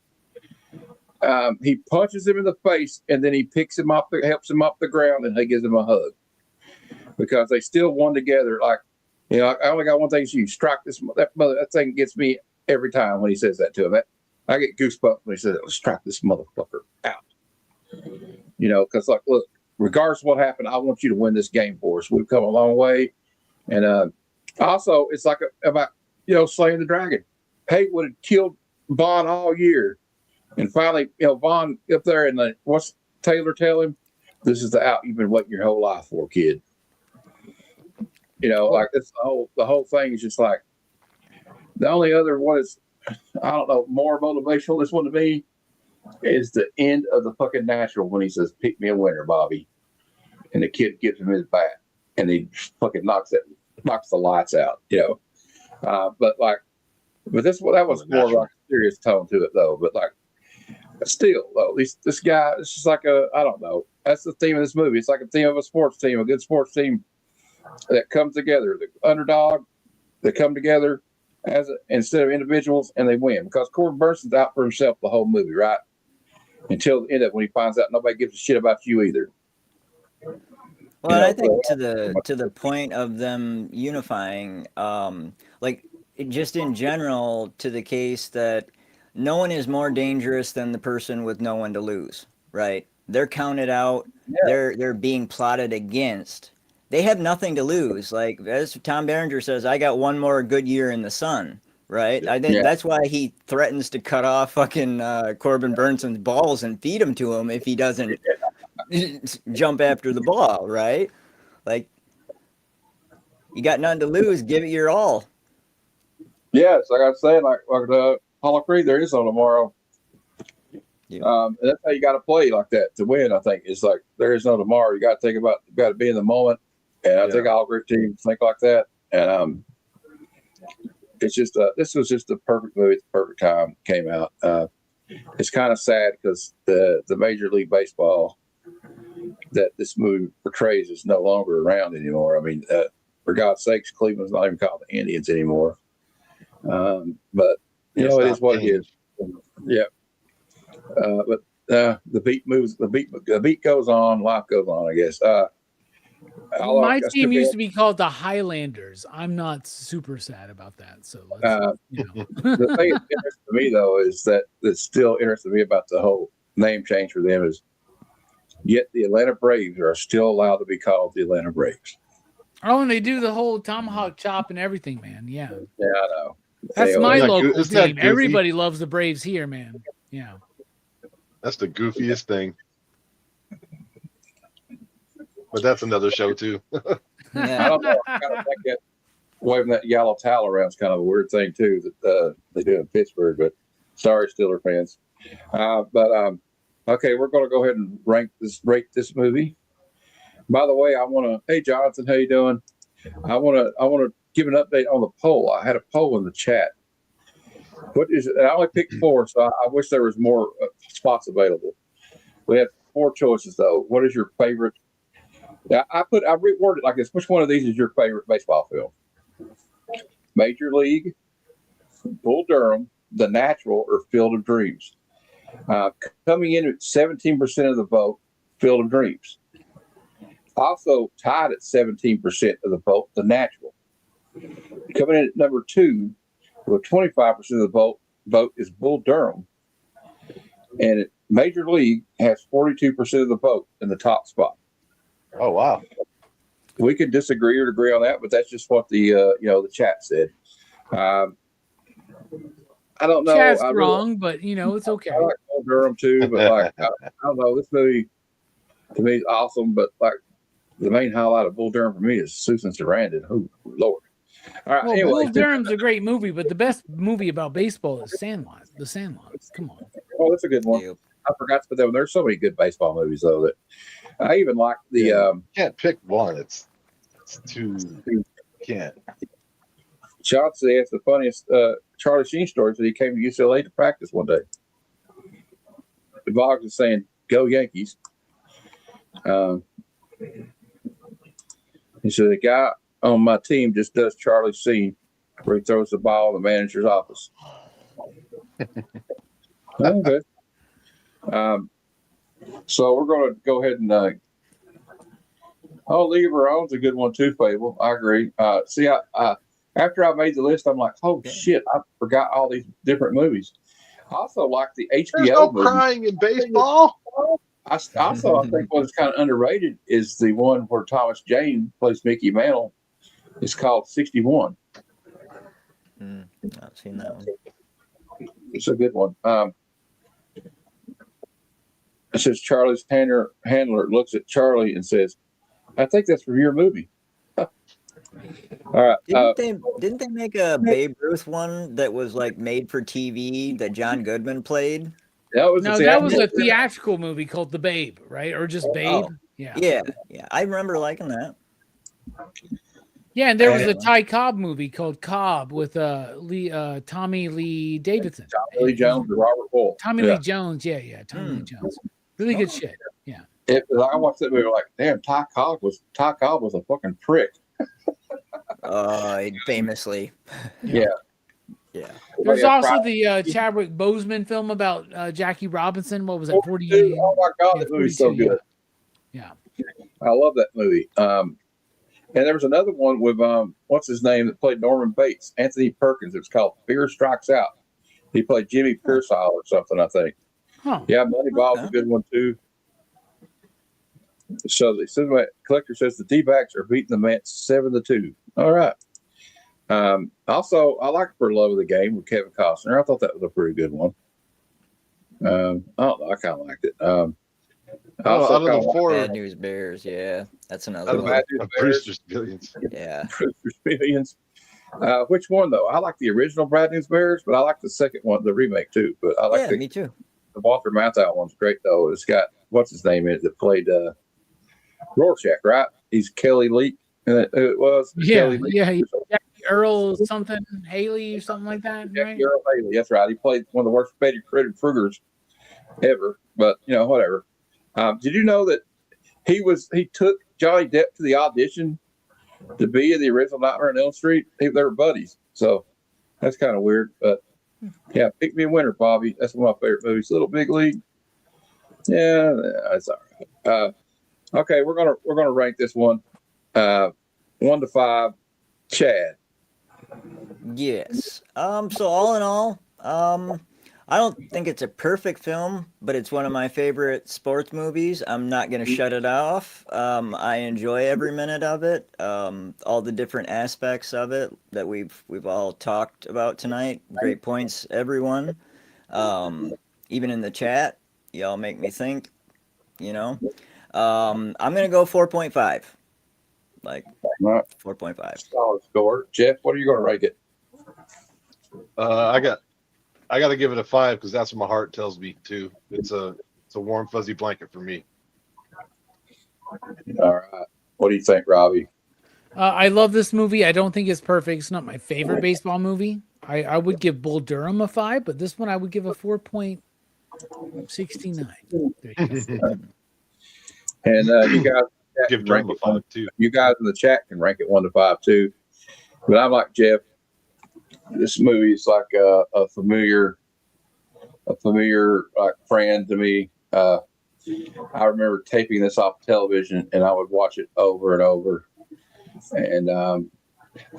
He punches him in the face, and then he picks him up, helps him up the ground, and he gives him a hug because they still won together. Like, I only got one thing to you: strike this. That thing gets me every time when he says that to him. I get goosebumps when he says, "Strike this motherfucker out." Because like, look, regardless of what happened, I want you to win this game for us. We've come a long way, and also it's like about slaying the dragon. Haywood had killed Vaughn all year, and finally, Vaughn up there, and what's Taylor tell him? This is the out you've been waiting your whole life for, kid. Like it's the whole thing is just like the only other one is, I don't know, more motivational. This one to me is the end of the fucking Natural when he says, "Pick me a winner, Bobby," and the kid gives him his bat, and he fucking knocks the lights out. But that was more like a serious tone to it though. But like, still though, at least this guy, it's just like I don't know. That's the theme of this movie. It's like a theme of a sports team, a good sports team that comes together. The underdog, they come together, instead of individuals, and they win because Corbin Bernsen's out for himself the whole movie, right? Until the end of it, when he finds out nobody gives a shit about you either. Well, I think to the point of them unifying, like just in general, to the case that no one is more dangerous than the person with no one to lose, right? They're counted out. Yeah. They're being plotted against. They have nothing to lose. Like as Tom Berenger says, I got one more good year in the sun, right? I think that's why he threatens to cut off fucking Corbin Bernsen's balls and feed them to him if he doesn't jump after the ball, right? Like you got nothing to lose, give it your all. Yeah, it's like I said, like the Hall of Creed, there is no tomorrow. Yeah. That's how you got to play like that to win. I think it's like there is no tomorrow. You got to think about, you got to be in the moment, and I think all great teams think like that. And it's just this was just the perfect movie at the perfect time it came out. It's kind of sad because the Major League Baseball that this movie portrays is no longer around anymore. I mean, for God's sakes, Cleveland's not even called the Indians anymore. But you know, it is what it is. Yeah. But the beat moves. The beat goes on. Life goes on. I guess. My team used to be called the Highlanders. I'm not super sad about that. So let's, the thing that's interesting to me though is that's still interesting to me about the whole name change for them is yet the Atlanta Braves are still allowed to be called the Atlanta Braves. Oh, and they do the whole tomahawk chop and everything, man. Yeah. Yeah, I know. That's my local team. Everybody loves the Braves here, man. Yeah. That's the goofiest thing. But that's another show too. I don't know. I kind of think that waving that yellow towel around is kind of a weird thing too that they do in Pittsburgh. But sorry, Steeler fans. Okay, we're going to go ahead and rate this movie. By the way, I want to. Hey, Jonathan, how you doing? I want to give an update on the poll. I had a poll in the chat. What is it? I only picked 4, so I wish there was more spots available. We have 4 choices though. What is your favorite? I reworded it like this. Which one of these is your favorite baseball film? Major League, Bull Durham, The Natural, or Field of Dreams? Coming in at 17% of the vote, Field of Dreams. Also tied at 17% of the vote, The Natural. Coming in at number 2 with 25% of the vote is Bull Durham. And Major League has 42% of the vote in the top spot. Oh, wow. We could disagree or agree on that, but that's just what the the chat said. I don't know. Chat's wrong, but it's okay. I like Bull Durham too, but like I don't know. This movie to me is awesome, but like the main highlight of Bull Durham for me is Susan Sarandon. Oh Lord! All right. Well, anyway. Bull Durham's a great movie, but the best movie about baseball is Sandlot. The Sandlot. Come on. Oh, that's a good one. Yep. I forgot to put that one. There's so many good baseball movies though that I even like the. Can't pick one. It's too. Can't. Chauncey has the funniest Charlie Sheen stories that he came to UCLA to practice one day. The Boggs is saying, "Go Yankees." He said, "The guy on my team just does Charlie Sheen, where he throws the ball in the manager's office." Okay. So we're going to go ahead and. League of Our Own's a good one too, Fable. I agree. See, after I made the list, I'm like, oh shit, I forgot all these different movies. I also like the HBO. There's no movie. crying in baseball. I think what's kind of underrated is the one where Thomas Jane plays Mickey Mantle. It's called 61. I've seen that one. It's a good one. It says Charlie's handler looks at Charlie and says, "I think that's from your movie." All right. Didn't they make a Babe Ruth one that was like made for TV that John Goodman played? That was a theatrical movie called The Babe, right? Or just Babe? Oh. Yeah. I remember liking that. Yeah, and there was a Ty Cobb movie called Cobb with Tommy Lee Davidson. Tommy Lee Jones and Robert Bull. Tommy Lee Jones, yeah. Tommy Lee Jones. Really good shit. Yeah. I watched that movie like, damn, Ty Cobb was a fucking prick. Famously. Yeah. Yeah. There's Yeah, also Friday. the Chadwick Boseman film about Jackie Robinson. What was that? 42. Oh my God, that movie's so 42, good. Yeah. I love that movie. And there was another one with what's his name that played Norman Bates, Anthony Perkins. It was called Fear Strikes Out. He played Jimmy Pearsall or something, I think. Huh. Yeah, Moneyball's a good one too. So the Cinematic Collector says the D-backs are beating the Mets 7-2. All right. Also, I like For Love of the Game with Kevin Costner. I thought that was a pretty good one. I don't know. I kind of liked it. Out of the four, Bad News Bears. Yeah, that's another out of one. Bad News the Bears. Brewster's Billions. Yeah. Brewster's Billions. Which one though? I like the original Bad News Bears, but I like the second one, the remake too. But I like Me too. the Walter Matthau one's great though. It's got what's his name in it that played Rorschach, right? He's Kelly Leak, and it was Kelly Leak. Jackie Earl something Haley or something like that, right? Jackie Earl Haley, that's right. He played one of the worst Betty Krugers ever, but whatever. Did you know that he took Johnny Depp to the audition to be in the original Nightmare on Elm Street? They were buddies, so that's kind of weird. But yeah, pick me a winner, Bobby. That's one of my favorite movies. Little Big League. Yeah, that's all right. Okay, we're gonna rank this one 1 to 5. Chad. Yes. So all in all, I don't think it's a perfect film, but it's one of my favorite sports movies. I'm not going to shut it off. I enjoy every minute of it. All the different aspects of it that we've all talked about tonight. Great points, everyone. Even in the chat, y'all make me think, I'm going to go 4.5. Like 4.5. Solid score. Jeff, what are you going to rank it? I got to give it a 5 because that's what my heart tells me too. It's a warm fuzzy blanket for me. All right. What do you think, Robbie? I love this movie. I don't think it's perfect. It's not my favorite baseball movie. I would give Bull Durham a 5, but this one I would give a 4.69. And you guys give Durham a 5 too. You guys in the chat can rank it 1 to 5 too. But I'm like Jeff. This movie is like a familiar like friend to me. I remember taping this off television, and I would watch it over and over. And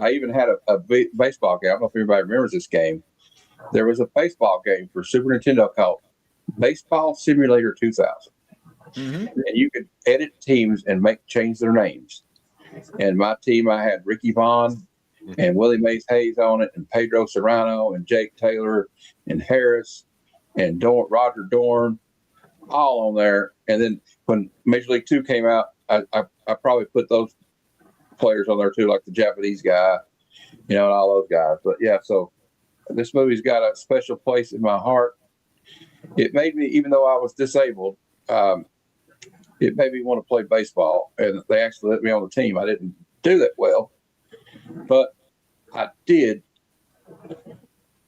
I even had a baseball game. I don't know if anybody remembers this game. There was a baseball game for Super Nintendo called Baseball Simulator 2000. Mm-hmm. And you could edit teams and change their names. And my team, I had Ricky Vaughn and Willie Mays Hayes on it, and Pedro Serrano and Jake Taylor and Harris and Roger Dorn, all on there. And then when Major League 2 came out, I probably put those players on there too, like the Japanese guy, and all those guys. But yeah, so this movie's got a special place in my heart. It made me, even though I was disabled, it made me want to play baseball, and they actually let me on the team. I didn't do that well, but I did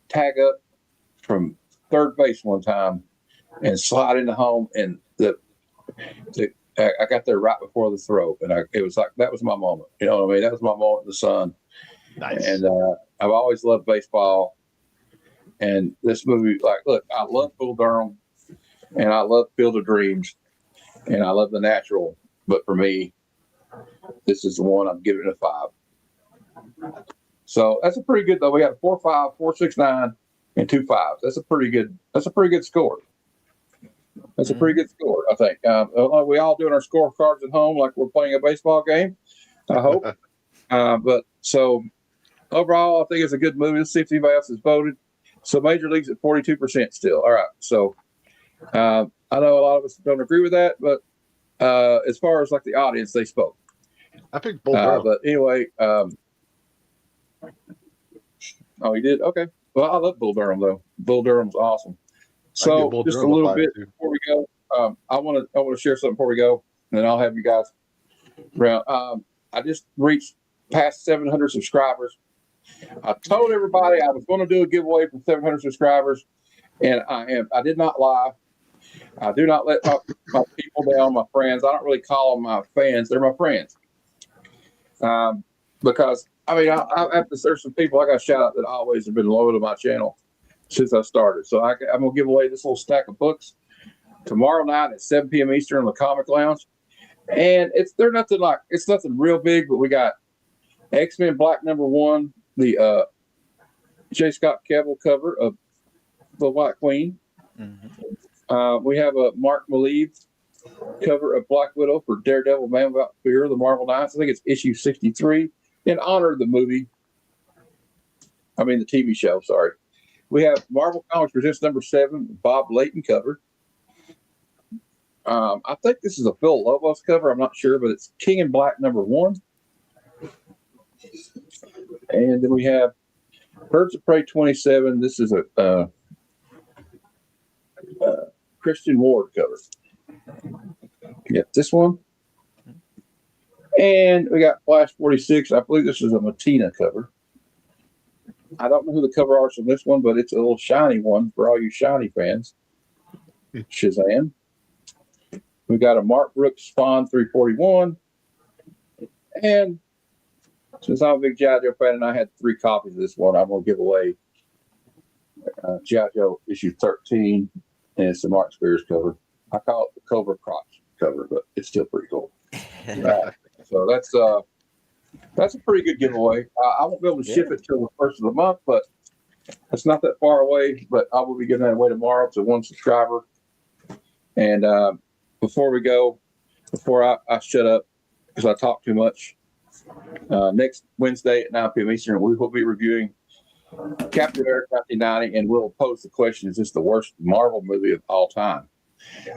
tag up from third base one time and slide into home, and I got there right before the throw, and it was like that was my moment. You know what I mean? That was my moment in the sun. Nice. And I've always loved baseball, and this movie, look, I love Bull Durham, and I love Field of Dreams, and I love The Natural. But for me, this is the one I'm giving it a 5. So that's a pretty good though. We got a 4.5, 4.69, and 2 5s. That's a pretty good score. That's a pretty good score, I think. We all doing our scorecards at home like we're playing a baseball game, I hope. But so overall, I think it's a good movie. Let's see if anybody else has voted. So Major League's at 42% still. All right. So I know a lot of us don't agree with that, but as far as like the audience, they spoke. I picked Bull Durham. But anyway, oh, you did? Okay. Well, I love Bull Durham though. Bull Durham's awesome. So just a little bit before we go, I want to share something before we go, and then I'll have you guys around. I just reached past 700 subscribers. I told everybody I was going to do a giveaway for 700 subscribers, and I did not lie. I do not let my people down, my friends. I don't really call them my fans; they're my friends. because I mean, there's some people I got to shout out that always have been loyal to my channel since I started. So I'm gonna give away this little stack of books tomorrow night at 7 p.m. Eastern on the Comic Lounge, and it's nothing real big, but we got X-Men Black #1, the J. Scott Campbell cover of the White Queen. Mm-hmm. We have a Mark Maleev cover of Black Widow for Daredevil, Man Without Fear, the Marvel Knights. I think it's issue 63 in honor of the movie. I mean, the TV show, sorry. We have Marvel Comics Presents #7, Bob Layton cover. I think this is a Phil Lobos cover. I'm not sure, but it's King in Black #1. And then we have Birds of Prey 27. This is a Christian Ward cover. Get this one. And we got Flash 46. I believe this is a Matina cover. I don't know who the cover art's on this one, but it's a little shiny one for all you shiny fans. Shazam. We got a Mark Brooks Spawn 341. And since I'm a big G.I. Joe fan and I had 3 copies of this one, I'm going to give away G.I. Joe issue 13. And it's the Mark Spears cover. I call it the Cobra Crotch cover, but it's still pretty cool. So that's a pretty good giveaway. I won't be able to ship it till the first of the month, but it's not that far away. But I will be giving that away tomorrow to one subscriber. And before we go, before I shut up because I talk too much, next Wednesday at 9 p.m. Eastern, we will be reviewing Captain America 1990, and we'll pose the question: is this the worst Marvel movie of all time?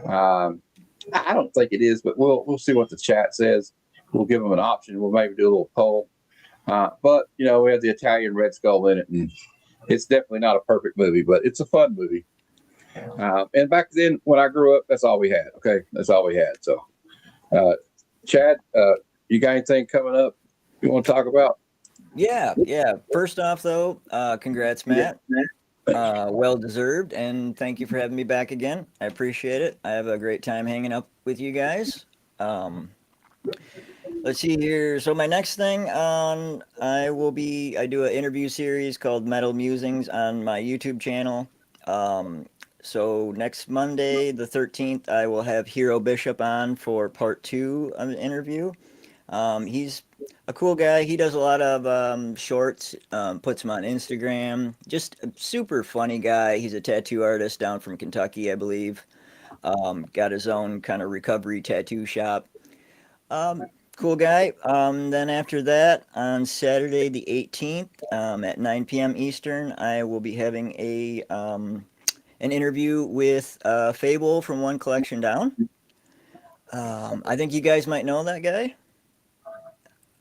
I don't think it is, but we'll see what the chat says. We'll give them an option. We'll maybe do a little poll. But we have the Italian Red Skull in it, and it's definitely not a perfect movie, but it's a fun movie. And back then, when I grew up, that's all we had. Okay, that's all we had. So, Chad, you got anything coming up you want to talk about? Yeah. First off, though, congrats, Matt. Well deserved, and thank you for having me back again. I appreciate it. I have a great time hanging up with you guys. Let's see here. So my next thing I do an interview series called Metal Musings on my YouTube channel. So next Monday, the 13th, I will have Hero Bishop on for part 2 of the interview. He's a cool guy. He does a lot of shorts, puts them on Instagram. Just a super funny guy. He's a tattoo artist down from Kentucky, I believe. Got his own kind of recovery tattoo shop. Cool guy. Then after that, on Saturday the 18th at 9 p.m. Eastern, I will be having an interview with Fable from One Collection Down. I think you guys might know that guy.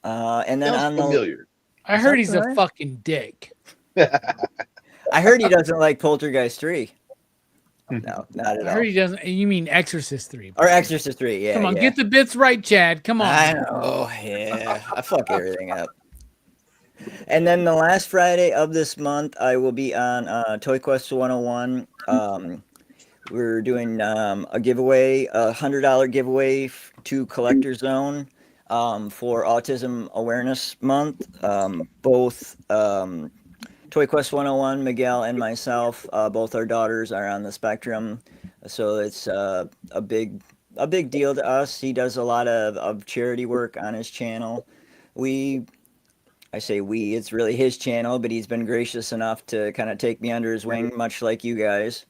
And then Sounds familiar. I heard he's a fucking dick. I heard he doesn't like Poltergeist 3. No, not at all. I heard he doesn't. You mean Exorcist 3? Or Exorcist 3, yeah. Come on, get the bits right, Chad. Come on. I know, yeah. I fuck everything up. And then the last Friday of this month, I will be on Toy Quest 101. We're doing a giveaway, a $100 giveaway to Collector Zone for Autism Awareness Month. Both Toy Quest 101, Miguel and myself, both our daughters are on the spectrum, so it's a big deal to us. He does a lot of charity work on his channel. I say we, it's really his channel, but he's been gracious enough to kind of take me under his wing, much like you guys.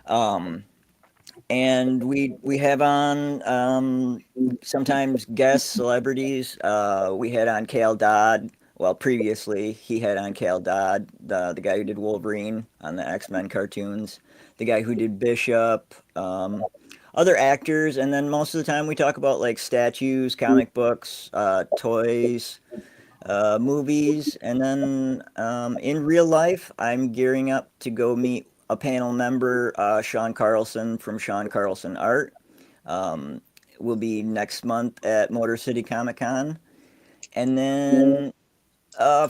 And we have on sometimes guest celebrities. We had on Cale Dodd. Well, previously he had on Cale Dodd, the guy who did Wolverine on the X-Men cartoons, the guy who did Bishop, other actors, and then most of the time we talk about like statues, comic books, toys, movies, and then in real life, I'm gearing up to go meet a panel member, Sean Carlson from Sean Carlson Art. Will be next month at Motor City Comic Con, and then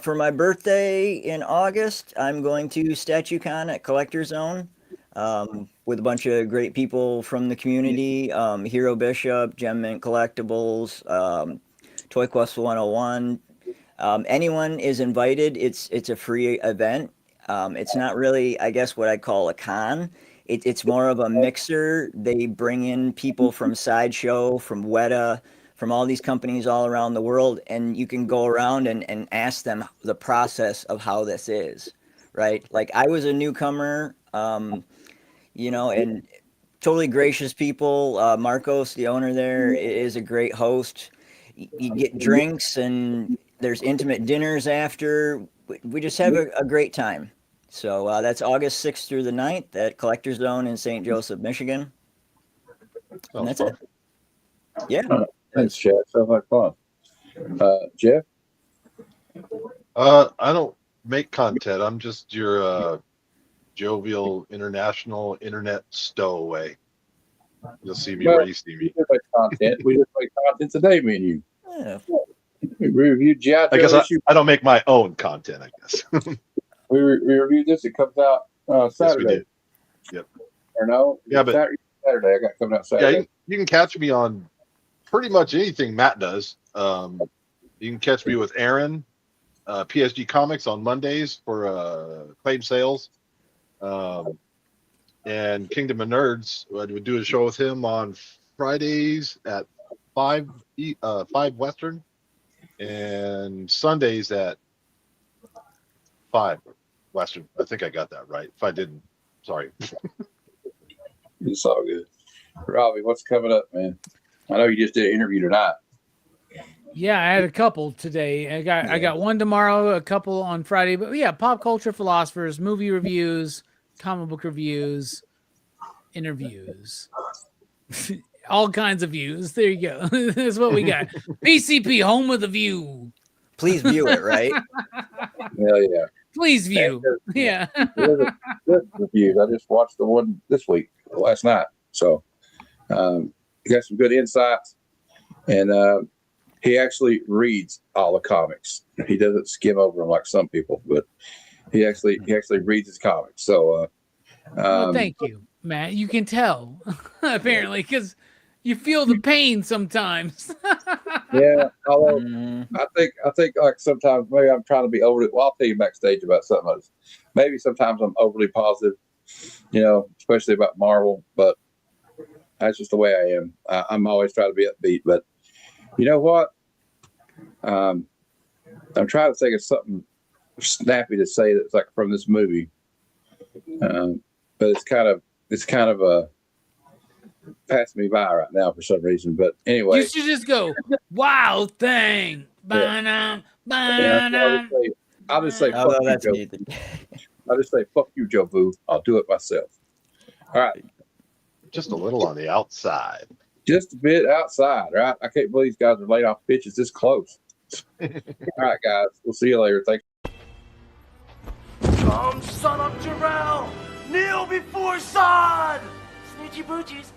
for my birthday in August, I'm going to StatueCon at Collector Zone with a bunch of great people from the community, Hero Bishop, Gem Mint Collectibles, Toy Quest 101, Anyone is invited. It's a free event. It's not really, I guess, what I call a con. It's more of a mixer. They bring in people from Sideshow, from Weta, from all these companies all around the world, and you can go around and ask them the process of how this is, right? Like I was a newcomer, and totally gracious people. Marcos, the owner there, is a great host. You get drinks and there's intimate dinners after. We just have a great time. So that's August 6th through the 9th at Collector Zone in St. Joseph, Michigan. And that's it. Yeah. Thanks, Chad. Sounds like fun. Jeff? I don't make content. I'm just your jovial international internet stowaway. You'll see me where you see me. We just make content. We just make content today, me and you. Yeah. We reviewed G.I. I guess I don't make my own content, I guess. we reviewed this. It comes out Saturday. Yes, we did. Yep. Or no? Yeah, but Saturday. I got coming out Saturday. Yeah, you can catch me on pretty much anything Matt does. You can catch me with Aaron, PSG Comics on Mondays for claim sales. And Kingdom of Nerds, I would do a show with him on Fridays at 5 Western and Sundays at 5 Western. I think I got that right. If I didn't, sorry. It's all good. Robbie, what's coming up, man? I know you just did an interview tonight. Yeah, I had a couple today. I got one tomorrow, a couple on Friday. But yeah, pop culture philosophers, movie reviews, comic book reviews, interviews. All kinds of views. There you go. That's what we got. PCP, home of the view. Please view it, right? Hell yeah. Please view. Yeah. Good reviews. I just watched the one this week, last night. So he got some good insights. And he actually reads all the comics. He doesn't skim over them like some people, but he actually reads his comics. So well, thank you, Matt. You can tell, apparently, because you feel the pain sometimes. Yeah, although I think like sometimes maybe I'm trying to be overly. Well, I'll tell you backstage about something else. Maybe sometimes I'm overly positive, especially about Marvel. But that's just the way I am. I'm always trying to be upbeat. But you know what? I'm trying to think of something snappy to say that's like from this movie. But it's kind of a passing me by right now for some reason. But anyway, you should just go, wow, thing. Yeah. I'll just say, fuck you, Joe. I'll just say, fuck you, Joe Boo. I'll do it myself. All right. Just a little on the outside. Just a bit outside, right? I can't believe these guys are laid off pitches this close. All right, guys. We'll see you later. Thanks. Come, son of Jarrell! Kneel before Zod! Snoochie boochies.